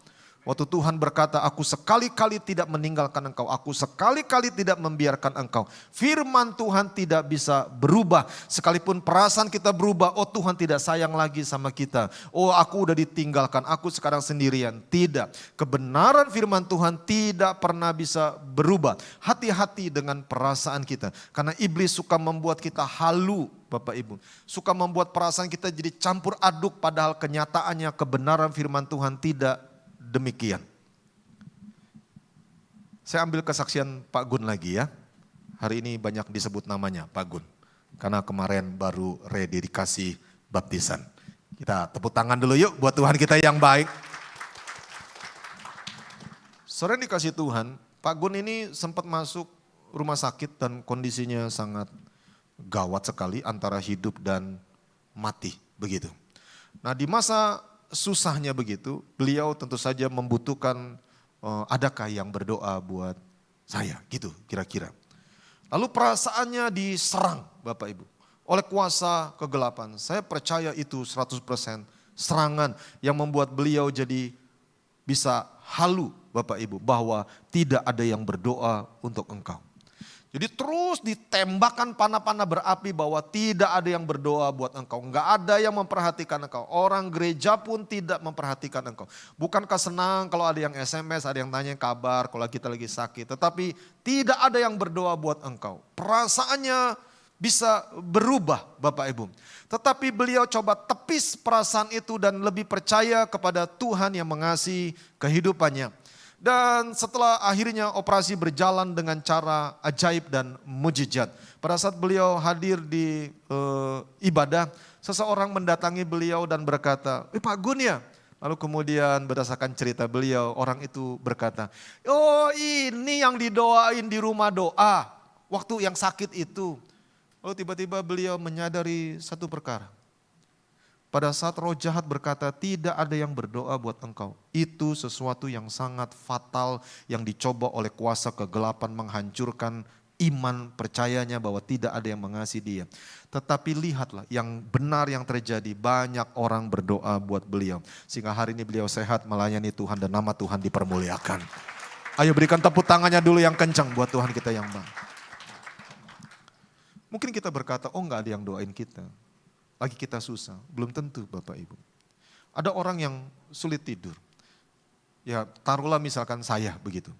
Waktu Tuhan berkata, aku sekali-kali tidak meninggalkan engkau, aku sekali-kali tidak membiarkan engkau. Firman Tuhan tidak bisa berubah. Sekalipun perasaan kita berubah, oh Tuhan tidak sayang lagi sama kita. Oh aku udah ditinggalkan, aku sekarang sendirian. Tidak, kebenaran firman Tuhan tidak pernah bisa berubah. Hati-hati dengan perasaan kita. Karena iblis suka membuat kita halu Bapak Ibu. Suka membuat perasaan kita jadi campur aduk padahal kenyataannya kebenaran firman Tuhan tidak demikian. Saya ambil kesaksian Pak Gun lagi ya. Hari ini banyak disebut namanya Pak Gun. Karena kemarin baru rededikasi baptisan. Kita tepuk tangan dulu yuk buat Tuhan kita yang baik. Sore dikasih Tuhan, Pak Gun ini sempat masuk rumah sakit dan kondisinya sangat gawat sekali antara hidup dan mati begitu. Nah di masa susahnya begitu, beliau tentu saja membutuhkan adakah yang berdoa buat saya gitu kira-kira. Lalu perasaannya diserang Bapak Ibu oleh kuasa kegelapan. Saya percaya itu 100% serangan yang membuat beliau jadi bisa halu Bapak Ibu bahwa tidak ada yang berdoa untuk engkau. Jadi terus ditembakkan panah-panah berapi bahwa tidak ada yang berdoa buat engkau. Enggak ada yang memperhatikan engkau. Orang gereja pun tidak memperhatikan engkau. Bukankah senang kalau ada yang SMS, ada yang tanya kabar kalau kita lagi sakit. Tetapi tidak ada yang berdoa buat engkau. Perasaannya bisa berubah Bapak Ibu. Tetapi beliau coba tepis perasaan itu dan lebih percaya kepada Tuhan yang mengasihi kehidupannya. Dan setelah akhirnya operasi berjalan dengan cara ajaib dan mujizat. Pada saat beliau hadir di ibadah, seseorang mendatangi beliau dan berkata, Pak Gun ya? Lalu kemudian berdasarkan cerita beliau, orang itu berkata, oh ini yang didoain di rumah doa, waktu yang sakit itu. Lalu tiba-tiba beliau menyadari satu perkara. Pada saat roh jahat berkata, tidak ada yang berdoa buat engkau. Itu sesuatu yang sangat fatal yang dicoba oleh kuasa kegelapan menghancurkan iman percayanya bahwa tidak ada yang mengasihi dia. Tetapi lihatlah yang benar yang terjadi, banyak orang berdoa buat beliau. Sehingga hari ini beliau sehat melayani Tuhan dan nama Tuhan dipermuliakan. Ayo berikan tepuk tangannya dulu yang kencang buat Tuhan kita yang baik. Mungkin kita berkata, oh enggak ada yang doain kita. Lagi kita susah, belum tentu Bapak Ibu. Ada orang yang sulit tidur. Ya taruhlah misalkan saya begitu.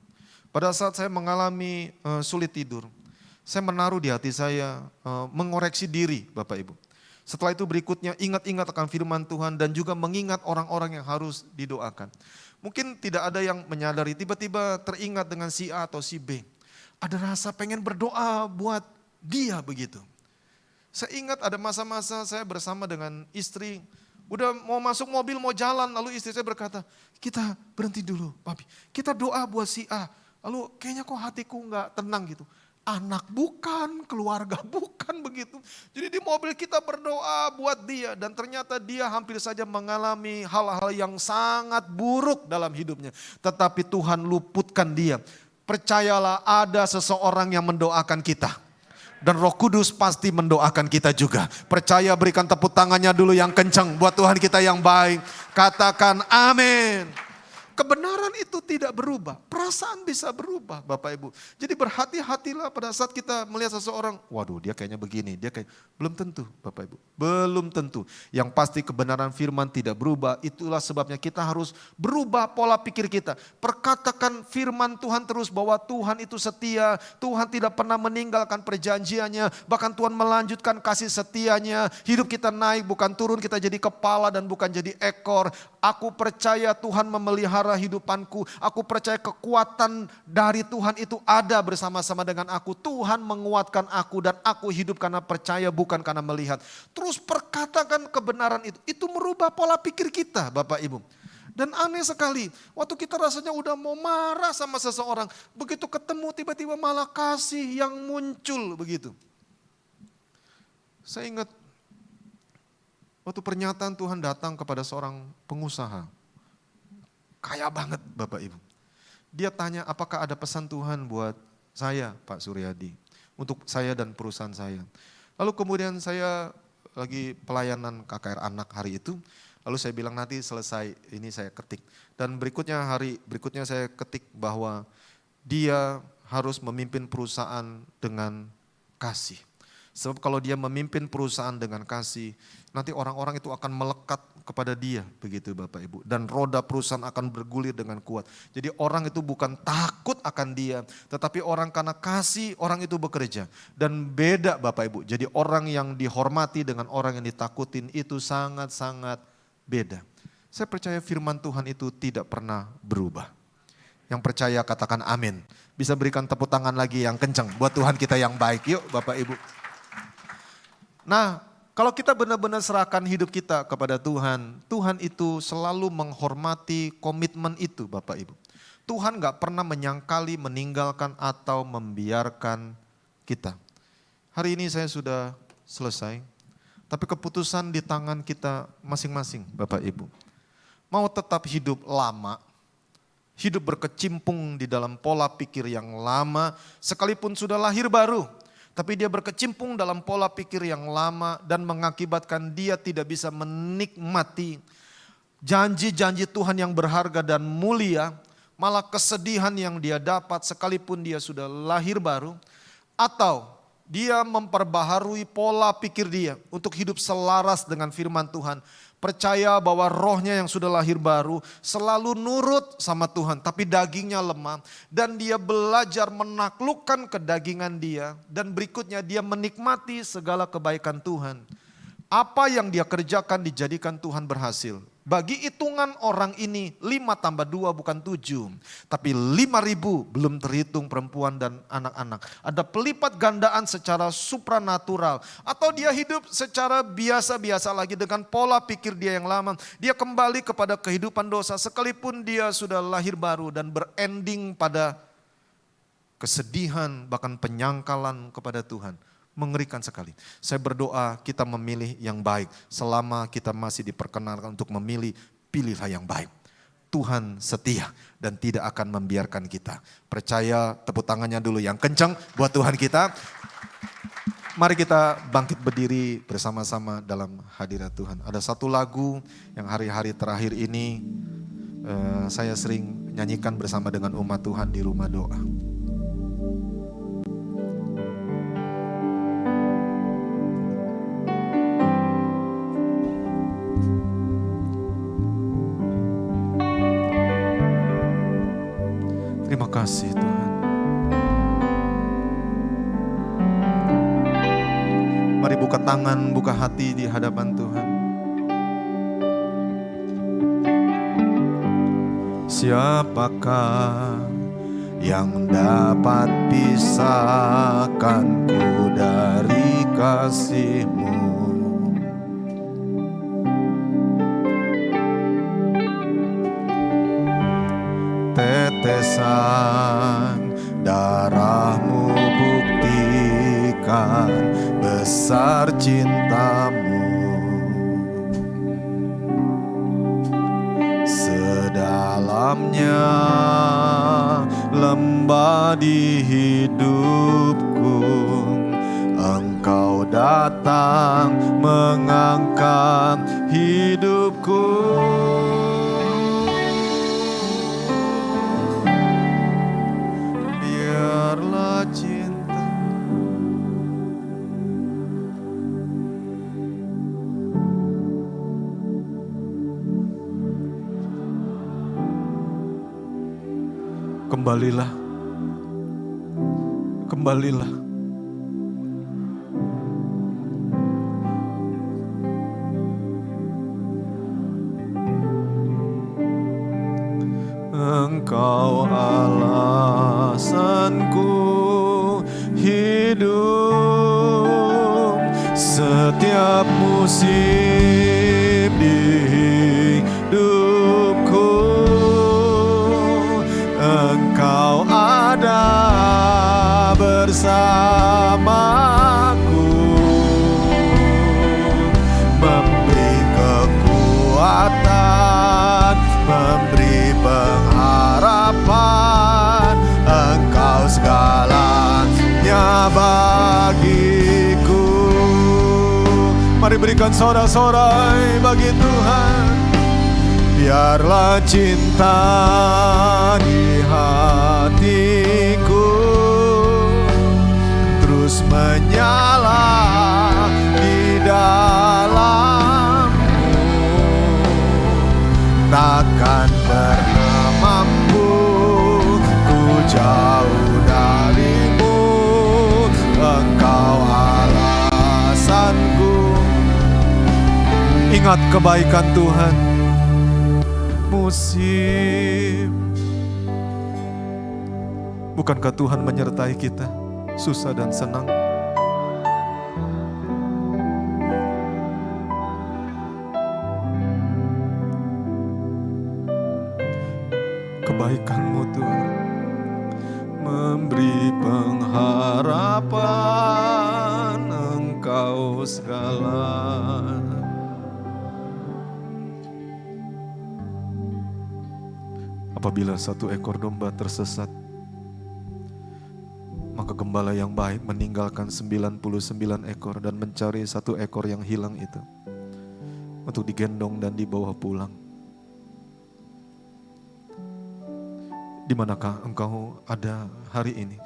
Pada saat saya mengalami sulit tidur, saya menaruh di hati saya mengoreksi diri Bapak Ibu. Setelah itu berikutnya ingat-ingat akan firman Tuhan dan juga mengingat orang-orang yang harus didoakan. Mungkin tidak ada yang menyadari, tiba-tiba teringat dengan si A atau si B. Ada rasa pengen berdoa buat dia begitu. Saya ingat ada masa-masa saya bersama dengan istri, udah mau masuk mobil mau jalan, lalu istri saya berkata, kita berhenti dulu papi, kita doa buat si A. Lalu kayaknya kok hatiku enggak tenang gitu. Anak bukan, keluarga bukan begitu. Jadi di mobil kita berdoa buat dia dan ternyata dia hampir saja mengalami hal-hal yang sangat buruk dalam hidupnya. Tetapi Tuhan luputkan dia. Percayalah ada seseorang yang mendoakan kita. Dan Roh Kudus pasti mendoakan kita juga. Percaya, berikan tepuk tangannya dulu yang kencang buat Tuhan kita yang baik. Katakan amin. Kebenaran itu tidak berubah, perasaan bisa berubah Bapak Ibu. Jadi berhati-hatilah pada saat kita melihat seseorang, waduh dia kayaknya begini, dia kayak belum tentu Bapak Ibu. Belum tentu. Yang pasti kebenaran firman tidak berubah, itulah sebabnya kita harus berubah pola pikir kita. Perkatakan firman Tuhan terus bahwa Tuhan itu setia, Tuhan tidak pernah meninggalkan perjanjiannya, bahkan Tuhan melanjutkan kasih setianya. Hidup kita naik bukan turun, kita jadi kepala dan bukan jadi ekor. Aku percaya Tuhan memelihara hidupanku. Aku percaya kekuatan dari Tuhan itu ada bersama-sama dengan aku. Tuhan menguatkan aku dan aku hidup karena percaya bukan karena melihat. Terus perkatakan kebenaran itu. Itu merubah pola pikir kita Bapak Ibu. Dan aneh sekali, waktu kita rasanya udah mau marah sama seseorang. Begitu ketemu tiba-tiba malah kasih yang muncul begitu. Saya ingat waktu pernyataan Tuhan datang kepada seorang pengusaha. Kaya banget Bapak Ibu. Dia tanya apakah ada pesan Tuhan buat saya Pak Suryadi. Untuk saya dan perusahaan saya. Lalu kemudian saya lagi pelayanan KKR anak hari itu. Lalu saya bilang nanti selesai ini saya ketik. Dan hari berikutnya saya ketik bahwa dia harus memimpin perusahaan dengan kasih. Sebab kalau dia memimpin perusahaan dengan kasih, nanti orang-orang itu akan melekat kepada dia, begitu Bapak Ibu. Dan roda perusahaan akan bergulir dengan kuat. Jadi orang itu bukan takut akan dia, tetapi orang karena kasih, orang itu bekerja. Dan beda Bapak Ibu, jadi orang yang dihormati dengan orang yang ditakutin itu sangat-sangat beda. Saya percaya firman Tuhan itu tidak pernah berubah. Yang percaya katakan amin. Bisa berikan tepuk tangan lagi yang kencang buat Tuhan kita yang baik. Yuk Bapak Ibu. Nah, kalau kita benar-benar serahkan hidup kita kepada Tuhan, Tuhan itu selalu menghormati komitmen itu Bapak Ibu. Tuhan gak pernah menyangkali, meninggalkan atau membiarkan kita. Hari ini saya sudah selesai, tapi keputusan di tangan kita masing-masing Bapak Ibu. Mau tetap hidup lama, hidup berkecimpung di dalam pola pikir yang lama, sekalipun sudah lahir baru. Tapi dia berkecimpung dalam pola pikir yang lama dan mengakibatkan dia tidak bisa menikmati janji-janji Tuhan yang berharga dan mulia. Malah kesedihan yang dia dapat sekalipun dia sudah lahir baru. Atau Dia memperbaharui pola pikir dia untuk hidup selaras dengan firman Tuhan. Percaya bahwa rohnya yang sudah lahir baru selalu nurut sama Tuhan, tapi dagingnya lemah. Dan dia belajar menaklukkan kedagingan dia. Dan berikutnya dia menikmati segala kebaikan Tuhan. Apa yang dia kerjakan dijadikan Tuhan berhasil. Bagi hitungan orang ini 5 tambah 2 bukan 7. Tapi 5.000 belum terhitung perempuan dan anak-anak. Ada pelipat gandaan secara supranatural. Atau dia hidup secara biasa-biasa lagi dengan pola pikir dia yang lama. Dia kembali kepada kehidupan dosa sekalipun dia sudah lahir baru dan berending pada kesedihan bahkan penyangkalan kepada Tuhan. Mengerikan sekali. Saya berdoa kita memilih yang baik. Selama kita masih diperkenalkan untuk memilih, pilihlah yang baik. Tuhan setia dan tidak akan membiarkan kita. Percaya, tepuk tangannya dulu yang kencang buat Tuhan kita. Mari kita bangkit berdiri bersama-sama dalam hadirat Tuhan. Ada satu lagu yang hari-hari terakhir ini saya sering nyanyikan bersama dengan umat Tuhan di rumah doa. Terima kasih Tuhan. Mari buka tangan, buka hati di hadapan Tuhan. Siapakah yang dapat pisahkanku dari kasih-Mu? Tetesan darah-Mu buktikan besar cinta-Mu. Sedalamnya lembah di hidupku, Engkau datang mengangkat hidupku. Kembalilah, kembalilah. Engkau alasanku hidup setiap musim di hidupku. Engkau ada bersamaku, memberi kekuatan, memberi pengharapan. Engkau segalanya bagiku. Mari berikan sorak-sorai bagi Tuhan. Biarlah cinta di hatiku terus menyala di dalam-Mu. Takkan pernah mampu ku jauh dari-Mu. Engkau alasanku. Ingat kebaikan Tuhan. Musim. Bukankah Tuhan menyertai kita susah dan senang? Kebaikan-Mu Tuhan memberi pengharapan. Engkau segala. Apabila satu ekor domba tersesat, maka gembala yang baik meninggalkan 99 ekor dan mencari satu ekor yang hilang itu untuk digendong dan dibawa pulang. Di manakah engkau ada hari ini?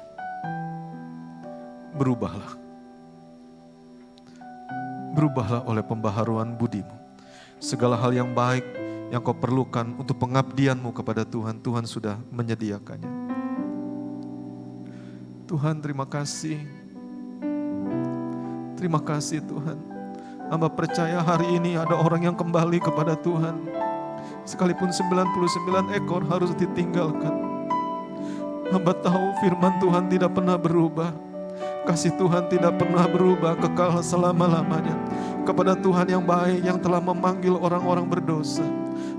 Berubahlah. Berubahlah oleh pembaharuan budimu. Segala hal yang baik yang kau perlukan untuk pengabdianmu kepada Tuhan, Tuhan sudah menyediakannya. Tuhan, terima kasih. Terima kasih Tuhan. Hamba percaya hari ini ada orang yang kembali kepada Tuhan. Sekalipun 99 ekor harus ditinggalkan. Hamba tahu firman Tuhan tidak pernah berubah. Kasih Tuhan tidak pernah berubah, kekal selama-lamanya. Kepada Tuhan yang baik yang telah memanggil orang-orang berdosa.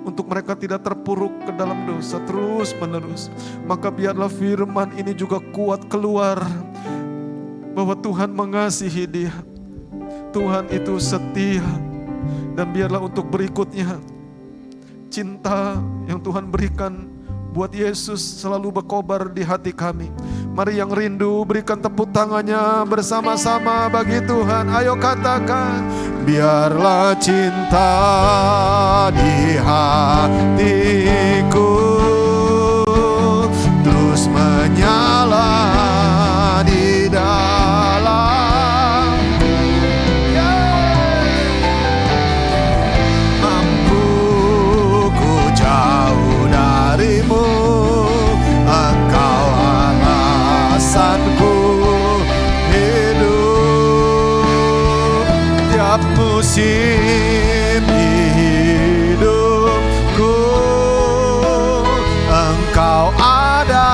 Untuk mereka tidak terpuruk ke dalam dosa terus menerus. Maka biarlah firman ini juga kuat keluar. Bahwa Tuhan mengasihi dia. Tuhan itu setia. Dan biarlah untuk berikutnya. Cinta yang Tuhan berikan buat Yesus selalu berkobar di hati kami. Mari yang rindu berikan tepuk tangannya bersama-sama bagi Tuhan. Ayo katakan, biarlah cinta di hatiku terus menyala di dalam. Mampu ku jauh darimu, Engkau alasanku hidup. Tiap musim di hidupku, Engkau ada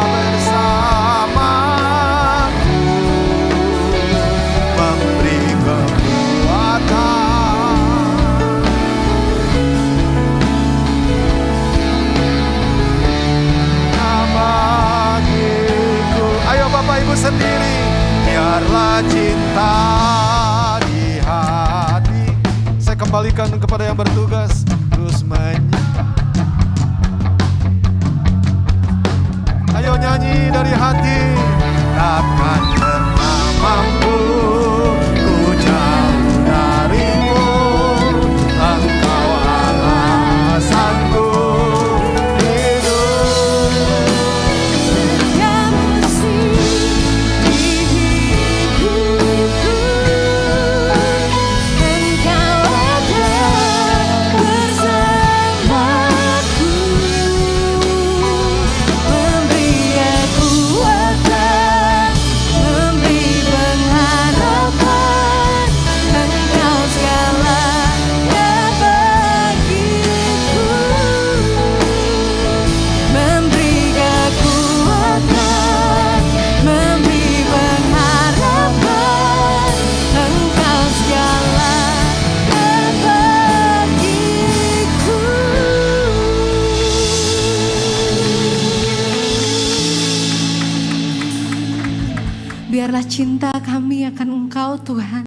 bersamaku, memberi kekuatan. Bagiku, ayo Bapak Ibu sendiri, biarlah cinta di hati. Saya kembalikan kepada yang bertugas terus ayo nyanyi dari hati. Takkan pernah mampu ku jauh darimu, Engkau alasanku hidup. Setiap musim di hidupku, Engkau ada bersamaku, memberi kekuatan, memberi pengharapan. Engkau segalanya bagiku, memberi kekuatan, memberi pengharapan. Engkau segalanya bagiku. Biarlah cinta kami akan Engkau Tuhan